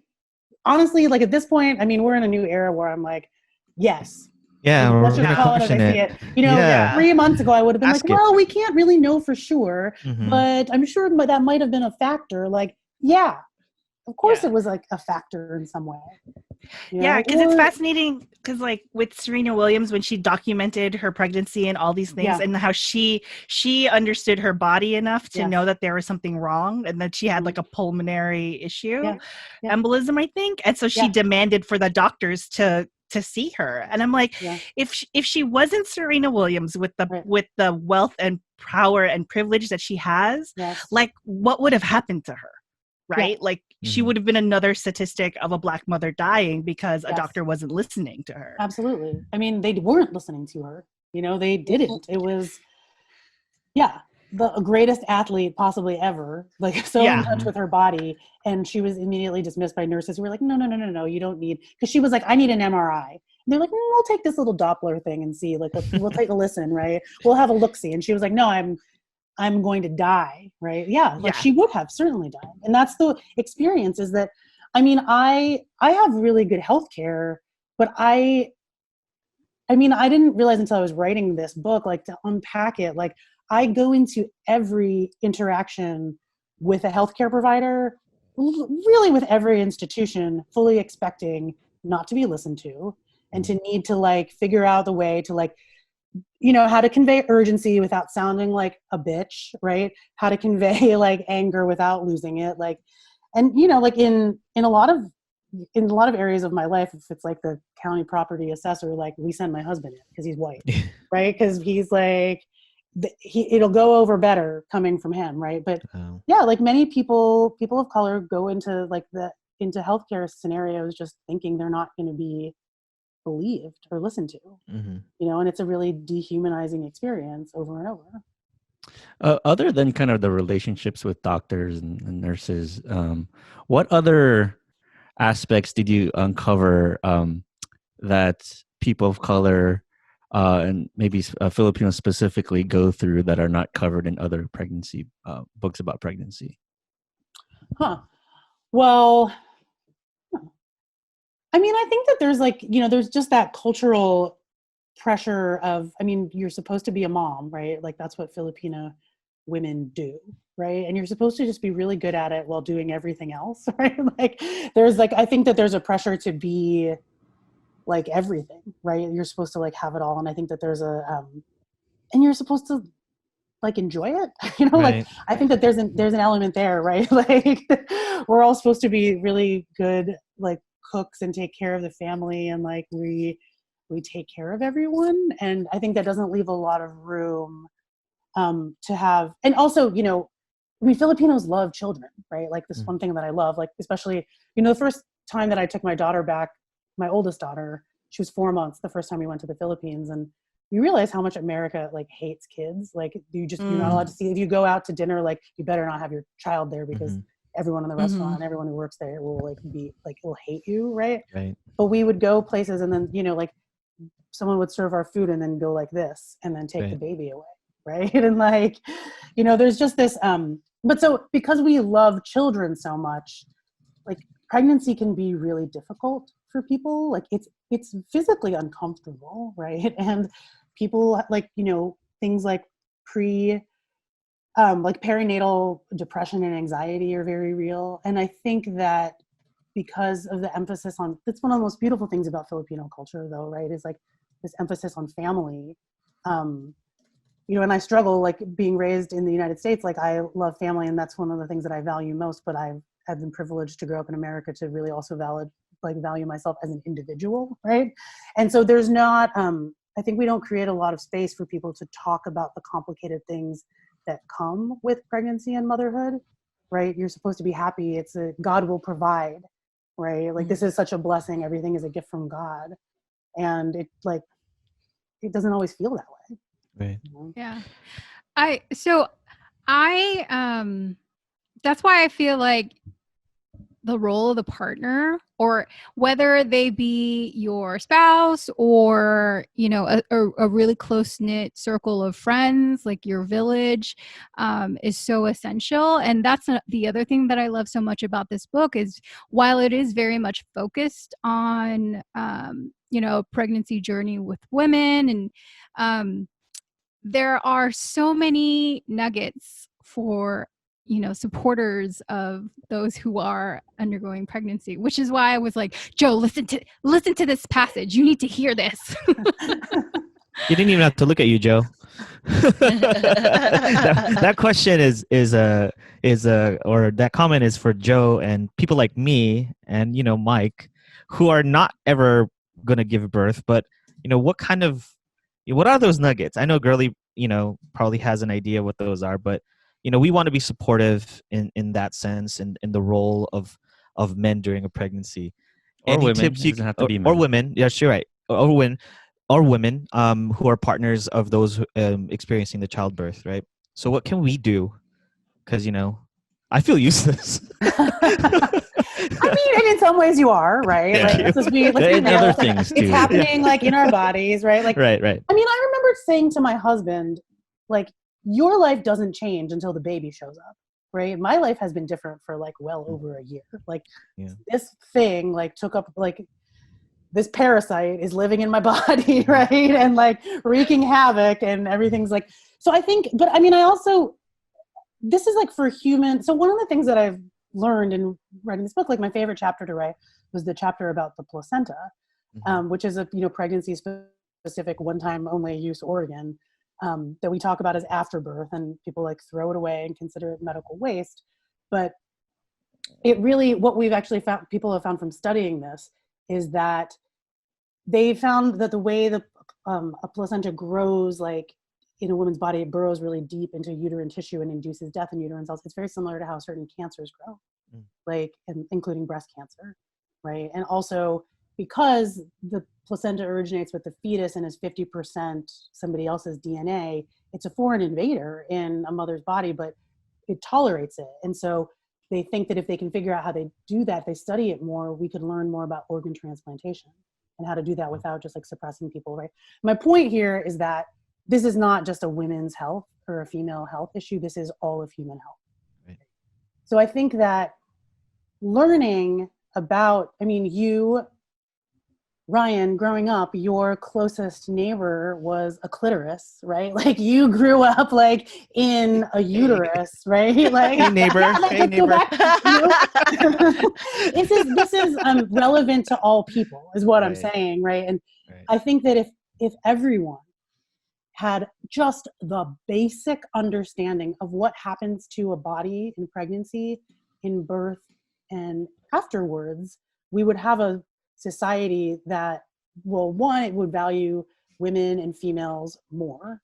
honestly like at this point, I mean, we're in a new era where I'm like, yes. Yeah, let's just call it as I see it. 3 months ago I would have been like, well, we can't really know for sure, but I'm sure that might have been a factor. Like, yeah. Of course it was like a factor in some way. Yeah, because it's fascinating because like with Serena Williams when she documented her pregnancy and all these things and how she understood her body enough to know that there was something wrong and that she had like a pulmonary issue, embolism, I think. And so she demanded for the doctors to see her. And I'm like, if she wasn't Serena Williams with the wealth and power and privilege that she has, like what would have happened to her? Right? Like she would have been another statistic of a Black mother dying because a doctor wasn't listening to her. Absolutely. I mean, they weren't listening to her. They didn't. It was, the greatest athlete possibly ever, like so in touch with her body. And she was immediately dismissed by nurses who were like, no, you don't need, because she was like, I need an MRI. And they're like, we'll take this little Doppler thing and see, like, we'll take a listen, right? We'll have a look-see. And she was like, no, I'm going to die, right? Yeah, like she would have certainly died. And that's the experience is that, I mean, I have really good health care, but I didn't realize until I was writing this book, like to unpack it, like I go into every interaction with a healthcare provider, really with every institution, fully expecting not to be listened to and to need to like figure out the way to like, how to convey urgency without sounding like a bitch, right? How to convey like anger without losing it. Like, and like in a lot of in a lot of areas of my life, if it's like the county property assessor, like we send my husband in because he's white, right? Because he's like, it'll go over better coming from him, right? But yeah, like many people of color go into like into healthcare scenarios just thinking they're not going to be believed or listened to, you know, and it's a really dehumanizing experience over and over. Other than kind of the relationships with doctors and nurses, what other aspects did you uncover that people of color and maybe Filipinos specifically go through that are not covered in other pregnancy books about pregnancy? Well, I mean, I think that there's like, you know, there's just that cultural pressure of, I mean, you're supposed to be a mom, right? Like that's what Filipino women do, right? And you're supposed to just be really good at it while doing everything else, right? Like there's like, I think that there's a pressure to be like everything, right? You're supposed to like have it all. And I think that there's and you're supposed to like enjoy it, you know, Right. like I think that there's an element there, right? Like we're all supposed to be really good, like cooks and take care of the family, and like we take care of everyone. And I think that doesn't leave a lot of room to have, and also, you know, I mean, Filipinos love children, right? Like this one thing that I love, like especially, you know, the first time that I took my daughter back, my oldest daughter, she was 4 months the first time we went to the Philippines, and you realize how much America like hates kids. Like you're not allowed to see, if you go out to dinner, like you better not have your child there because everyone in the restaurant, everyone who works there will like be like, will hate you, right? Right. But we would go places and then, you know, like someone would serve our food and then go like this and then take the baby away, right? And like, you know, there's just this, but so because we love children so much, like pregnancy can be really difficult for people. Like it's physically uncomfortable, right? And people like, you know, things like like perinatal depression and anxiety are very real. And I think that because of the emphasis on, that's one of the most beautiful things about Filipino culture though, right? Is like this emphasis on family. You know, and I struggle like being raised in the United States, like I love family and that's one of the things that I value most, but I've been privileged to grow up in America to really also value myself as an individual, right? And so there's not, I think we don't create a lot of space for people to talk about the complicated things that come with pregnancy and motherhood, right? You're supposed to be happy. God will provide, right? Like this is such a blessing. Everything is a gift from God. And it doesn't always feel that way. Right. You know? Yeah. That's why I feel like the role of the partner, or whether they be your spouse or, you know, a really close-knit circle of friends, like your village, is so essential. And that's the other thing that I love so much about this book is while it is very much focused on, you know, pregnancy journey with women, and there are so many nuggets for, you know, supporters of those who are undergoing pregnancy, which is why I was like, Joe, listen to this passage. You need to hear this. You didn't even have to look at you, Joe. that question or that comment is for Joe and people like me and, you know, Mike, who are not ever going to give birth, but, you know, what are those nuggets? I know Girly, you know, probably has an idea what those are, but, you know, we want to be supportive in that sense, in the role of men during a pregnancy. Or Any women. tips It doesn't have to be or men. women. Yes, you're right. Or women who are partners of those experiencing the childbirth, right? So what can we do? Because, you know, I feel useless. I mean, and in some ways you are, right? Thank Like, you. let's be And real. other Like, things it's too. happening like in our bodies, right? Like, Right. I mean, I remember saying to my husband, like, your life doesn't change until the baby shows up, right? My life has been different for like well over a year. Like this thing like took up like this parasite is living in my body, right? And like wreaking havoc and everything's like, so I think, but I mean, I also, this is like for human. So one of the things that I've learned in writing this book, like my favorite chapter to write was the chapter about the placenta, which is a, you know, pregnancy specific one-time only use organ that we talk about as afterbirth, and people like throw it away and consider it medical waste. But it really, what we've actually found, people have found from studying this, is that they found that the way a placenta grows, like in a woman's body, it burrows really deep into uterine tissue and induces death in uterine cells. It's very similar to how certain cancers grow, like including breast cancer, right? And also because the placenta originates with the fetus and is 50% somebody else's DNA, it's a foreign invader in a mother's body, but it tolerates it. And so they think that if they can figure out how they do that, they study it more, we could learn more about organ transplantation and how to do that without just like suppressing people, right? My point here is that this is not just a women's health or a female health issue. This is all of human health. Right. So I think that learning about, I mean, you, Ryan, growing up, your closest neighbor was a clitoris, right? Like you grew up like in a uterus, right? Like, Hey neighbor, yeah, like, hey let's go neighbor. back, this is relevant to all people, is what I'm Right. saying, right? And Right. I think that if everyone had just the basic understanding of what happens to a body in pregnancy, in birth, and afterwards, we would have a society that, well, one, it would value women and females more,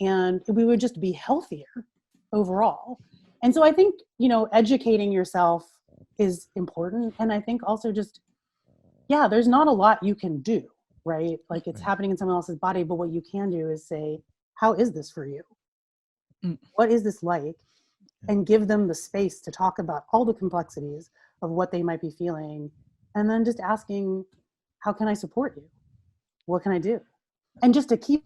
and we would just be healthier overall. And so I think, you know, educating yourself is important. And I think also just, yeah, there's not a lot you can do, right? Like it's happening in someone else's body, but what you can do is say, how is this for you? What is this like? And give them the space to talk about all the complexities of what they might be feeling. And then just asking, how can I support you? What can I do? And just to keep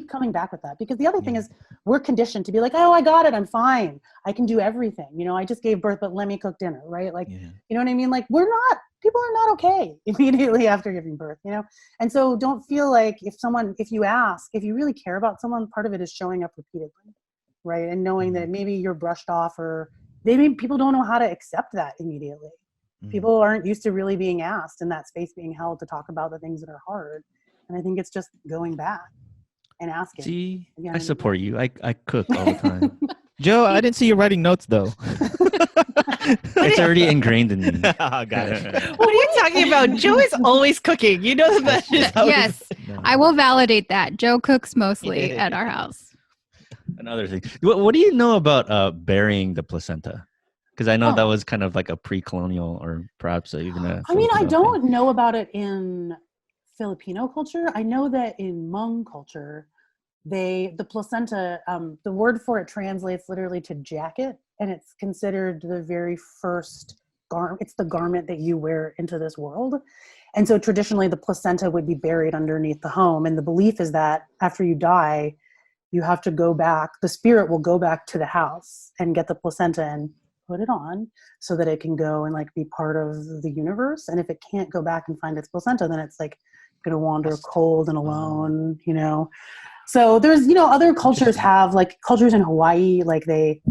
coming back with that. Because the other thing is we're conditioned to be like, oh, I got it. I'm fine. I can do everything. You know, I just gave birth, but let me cook dinner, right? Like, you know what I mean? Like people are not okay immediately after giving birth, you know? And so don't feel like if you ask, if you really care about someone, part of it is showing up repeatedly, right? And knowing that maybe you're brushed off, or maybe people don't know how to accept that immediately. People aren't used to really being asked and that space being held to talk about the things that are hard. And I think it's just going back and asking. See, again I support you. I cook all the time. Joe, I didn't see you writing notes though. It's already ingrained in me. Oh, got it. What are you talking about? Joe is always cooking. You know that. Yes, No. I will validate that. Joe cooks mostly at our house. Another thing. What do you know about burying the placenta? Because I know that was kind of like a pre-colonial, or perhaps even a. I mean, I Filipino don't know about it in Filipino culture. I know that in Hmong culture, the placenta, the word for it translates literally to jacket, and it's considered the very first garment. It's the garment that you wear into this world. And so traditionally the placenta would be buried underneath the home. And the belief is that after you die, you have to go back, the spirit will go back to the house and get the placenta and put it on so that it can go and like be part of the universe. And if it can't go back and find its placenta, then it's like going to wander cold and alone, you know? So there's, you know, other cultures have, like cultures in Hawaii, like they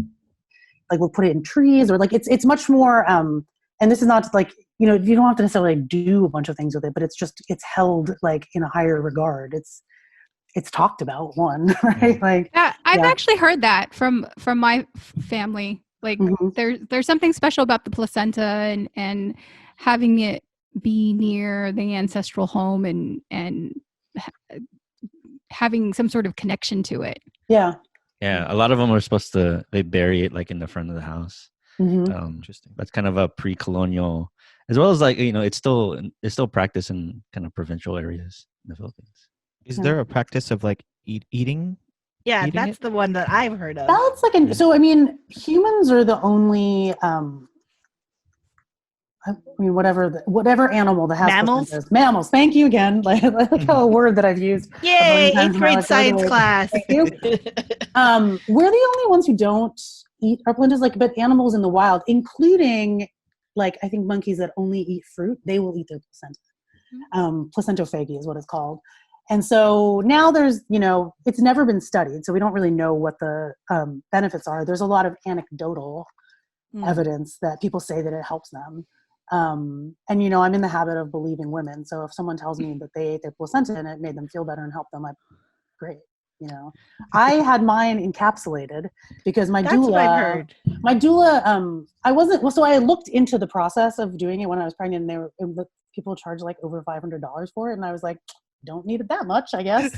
like will put it in trees, or like it's much more, and this is not like, you know, you don't have to necessarily do a bunch of things with it, but it's held like in a higher regard. It's talked about, one, right? Like, Yeah, I've actually heard that from my family. Like there's something special about the placenta and having it be near the ancestral home and having some sort of connection to it. Yeah. Yeah, a lot of them are supposed to. They bury it like in the front of the house. Interesting. That's kind of a pre-colonial, as well as like, you know, it's still practiced in kind of provincial areas in the Philippines. Is there a practice of like eating? Yeah, Eating that's it? the one that I've heard of. That's like so I mean, humans are the only I mean, whatever animal that has Mammals? placentas. Mammals. Thank you again. Like how a word that I've used. Yay, a million times 8th in my grade life. science class. Thank you. We're the only ones who don't eat our placentas, like, but animals in the wild, including like I think monkeys that only eat fruit, they will eat their placenta. Placentophagy is what it's called. And so now there's, you know, it's never been studied, so we don't really know what the benefits are. There's a lot of anecdotal evidence that people say that it helps them. And, you know, I'm in the habit of believing women. So if someone tells me that they ate their placenta and it made them feel better and helped them, great. You know, I had mine encapsulated because my That's what I've doula, heard. I wasn't, well, so I looked into the process of doing it when I was pregnant, and people charge like over $500 for it. And I was like, don't need it that much, I guess.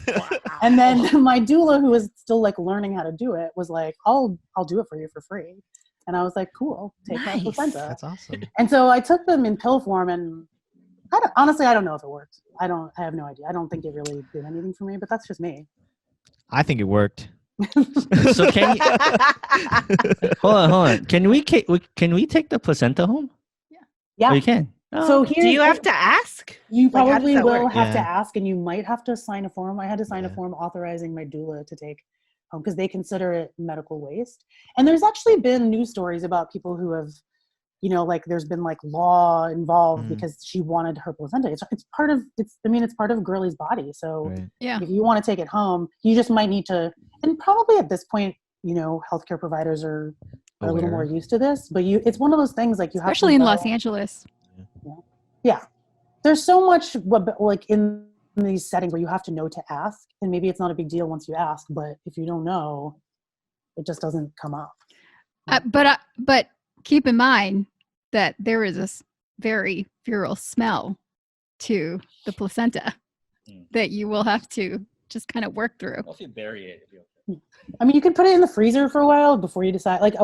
And then my doula, who was still like learning how to do it, was like, I'll do it for you for free. And I was like, cool, take my Nice. placenta. That's awesome. And so I took them in pill form, and honestly, I don't know if it worked. I have no idea. I don't think it really did anything for me, but that's just me. I think it worked. So can you, hold on. Can we take the placenta home? Yeah. Oh, you can. Oh, So okay. here, Do you have to ask? You Like, how does probably that will work? have to Yeah. ask, and you might have to sign a form. I had to sign a Yeah. form authorizing my doula to take home because they consider it medical waste. And there's actually been news stories about people who have, you know, like there's been like law involved because she wanted her placenta. It's part of it's part of girly's body. So Right. Yeah. if you want to take it home, you just might need to, and probably at this point, you know, healthcare providers are a little more Aware. used to this, but it's one of those things like you Especially have in to Los know. Angeles. Yeah. There's so much like in these settings where you have to know to ask, and maybe it's not a big deal once you ask, but if you don't know, it just doesn't come up. But keep in mind that there is this very virile smell to the placenta that you will have to just kind of work through. Well, if you bury it, it'll be okay. I mean, you can put it in the freezer for a while before you decide. Like,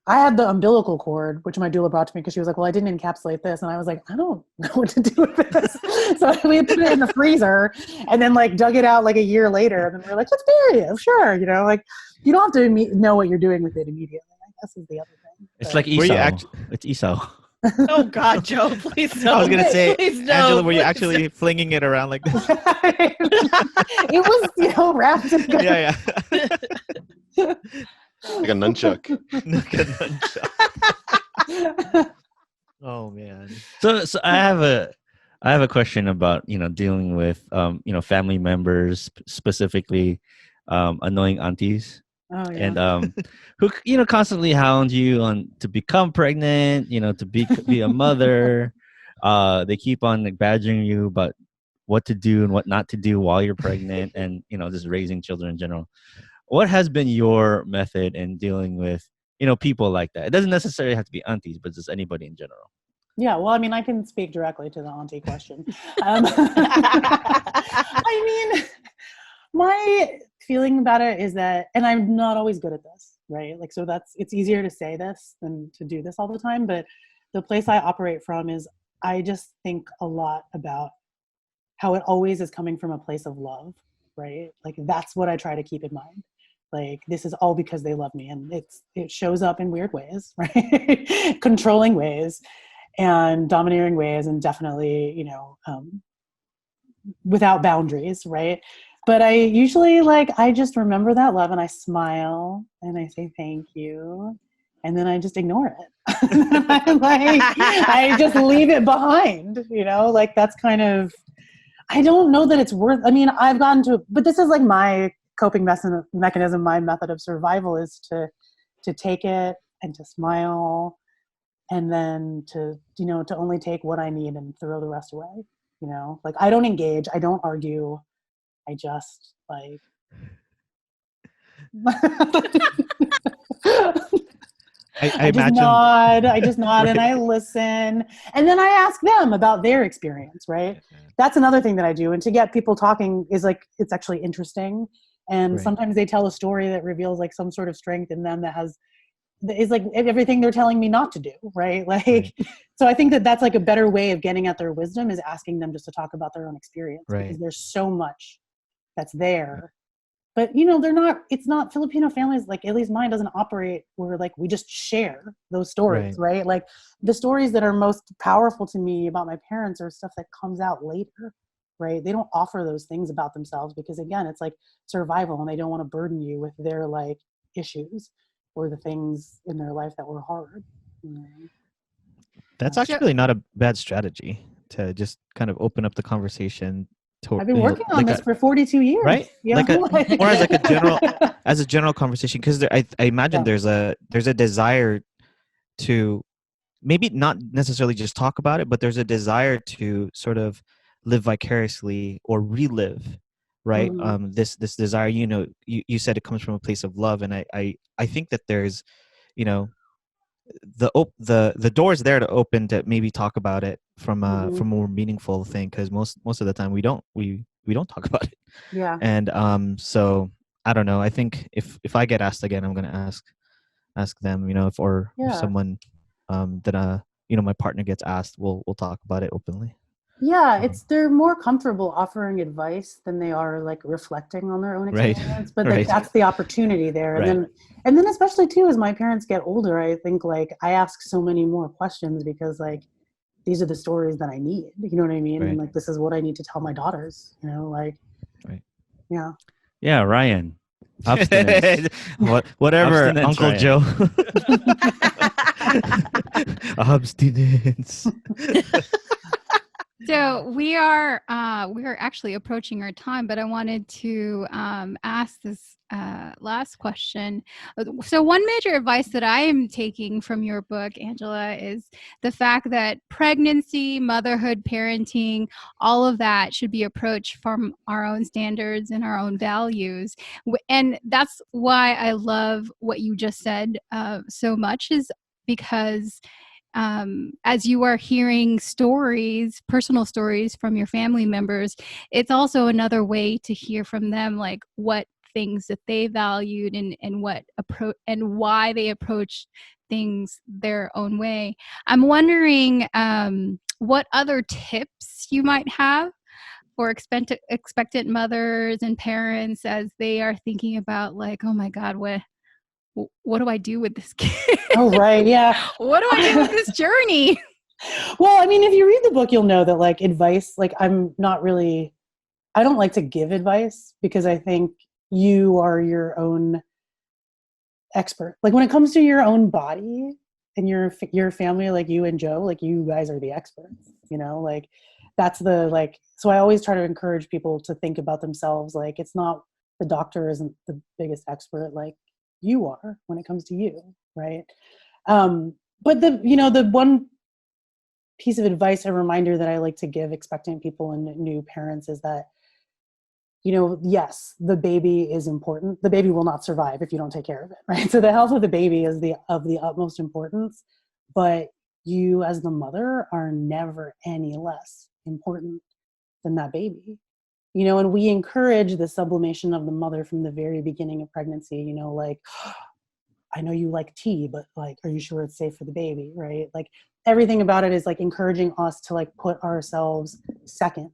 I had the umbilical cord, which my doula brought to me because she was like, well, I didn't encapsulate this. And I was like, I don't know what to do with this. So we put it in the freezer and then like dug it out like a year later. And then we were like, let's bury it. Sure. You know, like you don't have to know what you're doing with it immediately. I guess is the other thing. It's But- like Were you Esau. It's Esau. Oh God, Joe, please no. I was gonna say, Please no, Angela, were you please actually flinging it around like this? it was, you know, wrapped in Yeah. Like a nunchuck. Oh man. So I have a question about dealing with family members, specifically annoying aunties. Oh, yeah. And who constantly hound you on to become pregnant, to be a mother. They keep on like badgering you about what to do and what not to do while you're pregnant, and just raising children in general. What has been your method in dealing with people like that? It doesn't necessarily have to be aunties, but just anybody in general. Yeah, well, I mean, I can speak directly to the auntie question. I mean, my feeling about it is that, and I'm not always good at this, right? Like, so it's easier to say this than to do this all the time. But the place I operate from is I just think a lot about how it always is coming from a place of love, right? Like, that's what I try to keep in mind. Like, this is all because they love me, and it shows up in weird ways, right? Controlling ways and domineering ways, and definitely, without boundaries, right? But I usually I just remember that love and I smile and I say thank you, and then I just ignore it. I just leave it behind, that's kind of, I don't know that it's worth, I mean, I've gotten to, but this is like my coping mechanism, my method of survival is to take it and to smile, and then to only take what I need and throw the rest away. I don't engage, I don't argue, I just I just imagine. nod. I just nod and I listen, and then I ask them about their experience. Right. That's another thing that I do, and to get people talking is it's actually interesting. And Right. sometimes they tell a story that reveals some sort of strength in them that is everything they're telling me not to do. Right. Right. So I think that that's a better way of getting at their wisdom, is asking them just to talk about their own experience, Right. because there's so much that's there. But it's not Filipino families, at least mine doesn't operate where we just share those stories, right? The stories that are most powerful to me about my parents are stuff that comes out later, right? They don't offer those things about themselves because, again, it's survival, and they don't want to burden you with their issues or the things in their life that were hard. That's actually not a bad strategy to just kind of open up the conversation. I've been working on this for 42 years. Right? Yeah. More as a general conversation, because I imagine there's a desire to maybe not necessarily just talk about it, but there's a desire to sort of live vicariously or relive right? Mhm. This desire, you said it comes from a place of love, and I think that there's, you know, the door's there to open to maybe talk about it from Mhm. a more meaningful thing, because most of the time we don't talk about it. Yeah. And so I don't know, I think if I get asked again, I'm gonna ask them, if Yeah. someone that my partner gets asked, we'll talk about it openly. Yeah, Um, they're more comfortable offering advice than they are like reflecting on their own Right. experience. But like Right. that's the opportunity there. Right. And then especially too, as my parents get older, I think like I ask so many more questions because like these are the stories that I need. You know what I mean? And Right. like this is what I need to tell my daughters, like Right. yeah. Yeah, Ryan. Abstinence. Whatever, Abstinence, Uncle Ryan. Joe. Abstinence. So we are actually approaching our time, but I wanted to ask this last question. So one major advice that I am taking from your book, Angela, is the fact that pregnancy, motherhood, parenting, all of that should be approached from our own standards and our own values. And that's why I love what you just said so much, is because as you are hearing stories, personal stories from your family members, it's also another way to hear from them, like what things that they valued and what approach and why they approach things their own way. I'm wondering what other tips you might have for expectant mothers and parents as they are thinking about, like, oh my God, what do I do with this kid? Oh right, yeah. What do I do with this journey? Well, I mean, if you read the book, you'll know that like advice, like I don't like to give advice because I think you are your own expert. Like when it comes to your own body and your family, like you and Joe, like you guys are the experts, like that's so I always try to encourage people to think about themselves. Like it's not, the doctor isn't the biggest expert, like you are when it comes to you. Right. But the one piece of advice, a reminder that I like to give expectant people and new parents is that, yes, the baby is important. The baby will not survive if you don't take care of it, right? So the health of the baby is of the utmost importance, but you as the mother are never any less important than that baby. And we encourage the sublimation of the mother from the very beginning of pregnancy, like, I know you like tea, but like, are you sure it's safe for the baby, right? Like everything about it is like encouraging us to like put ourselves second,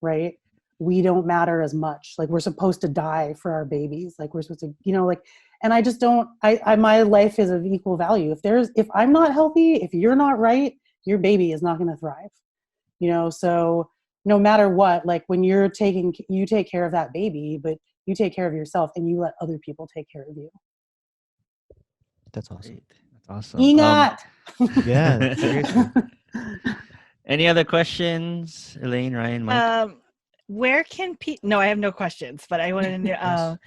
right? We don't matter as much. Like we're supposed to die for our babies. Like we're supposed to, like, and I just don't, my life is of equal value. If I'm not healthy, if you're not right, your baby is not going to thrive, so no matter what, like when you take care of that baby, but you take care of yourself and you let other people take care of you. That's awesome. Great. That's awesome. Ingat. Yeah, seriously. Any other questions, Elaine, Ryan, Mike? Where can people? No, I have no questions, but I wanted to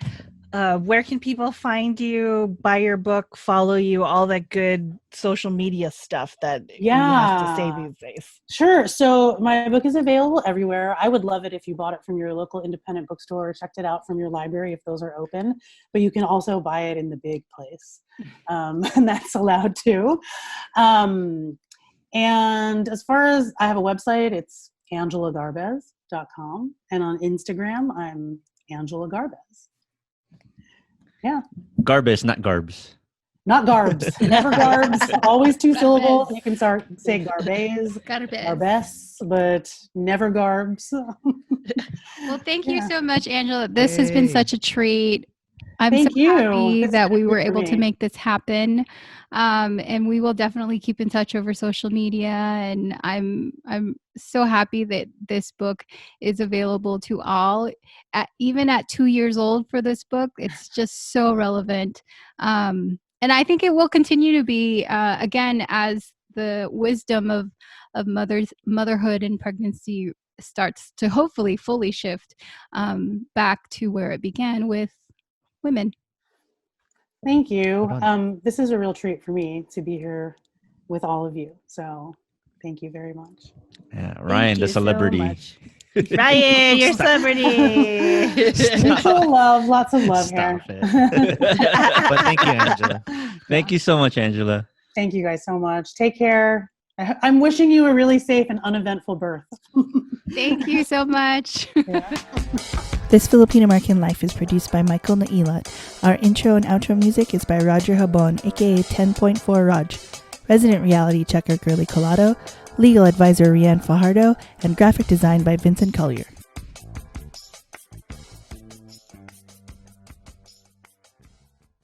know. Where can people find you, buy your book, follow you, all that good social media stuff that you have to say these days? Sure. So my book is available everywhere. I would love it if you bought it from your local independent bookstore or checked it out from your library if those are open. But you can also buy it in the big place, and that's allowed too. And as far as I have a website, it's angelagarbez.com, and on Instagram I'm Angela Garbez. Yeah. Garbez, not Garbes. Not Garbes. Never Garbes. Always two syllables. You can say Garbez, Garbez, but never Garbes. Well, thank you so much, Angela. This has been such a treat. I'm Thank so you. happy This that is we were good for able to me. make this happen. And we will definitely keep in touch over social media. And I'm so happy that this book is available to all, even at 2 years old for this book. It's just so relevant. And I think it will continue to be, again, as the wisdom of motherhood and pregnancy starts to hopefully fully shift back to where it began with women. Thank you. Right This is a real treat for me to be here with all of you. So thank you very much. Yeah, Ryan, the you so celebrity. much. Ryan, you're a celebrity. Mutual love, lots of love Stop here. it. But thank you, Angela. Thank you so much, Angela. Thank you guys so much. Take care. I'm wishing you a really safe and uneventful birth. Thank you so much. Yeah. This Filipino American Life is produced by Michael Nailat. Our intro and outro music is by Roger Habon, aka 10.4 Raj. Resident reality checker Girly Colado, legal advisor Rianne Fajardo, and graphic design by Vincent Collyer.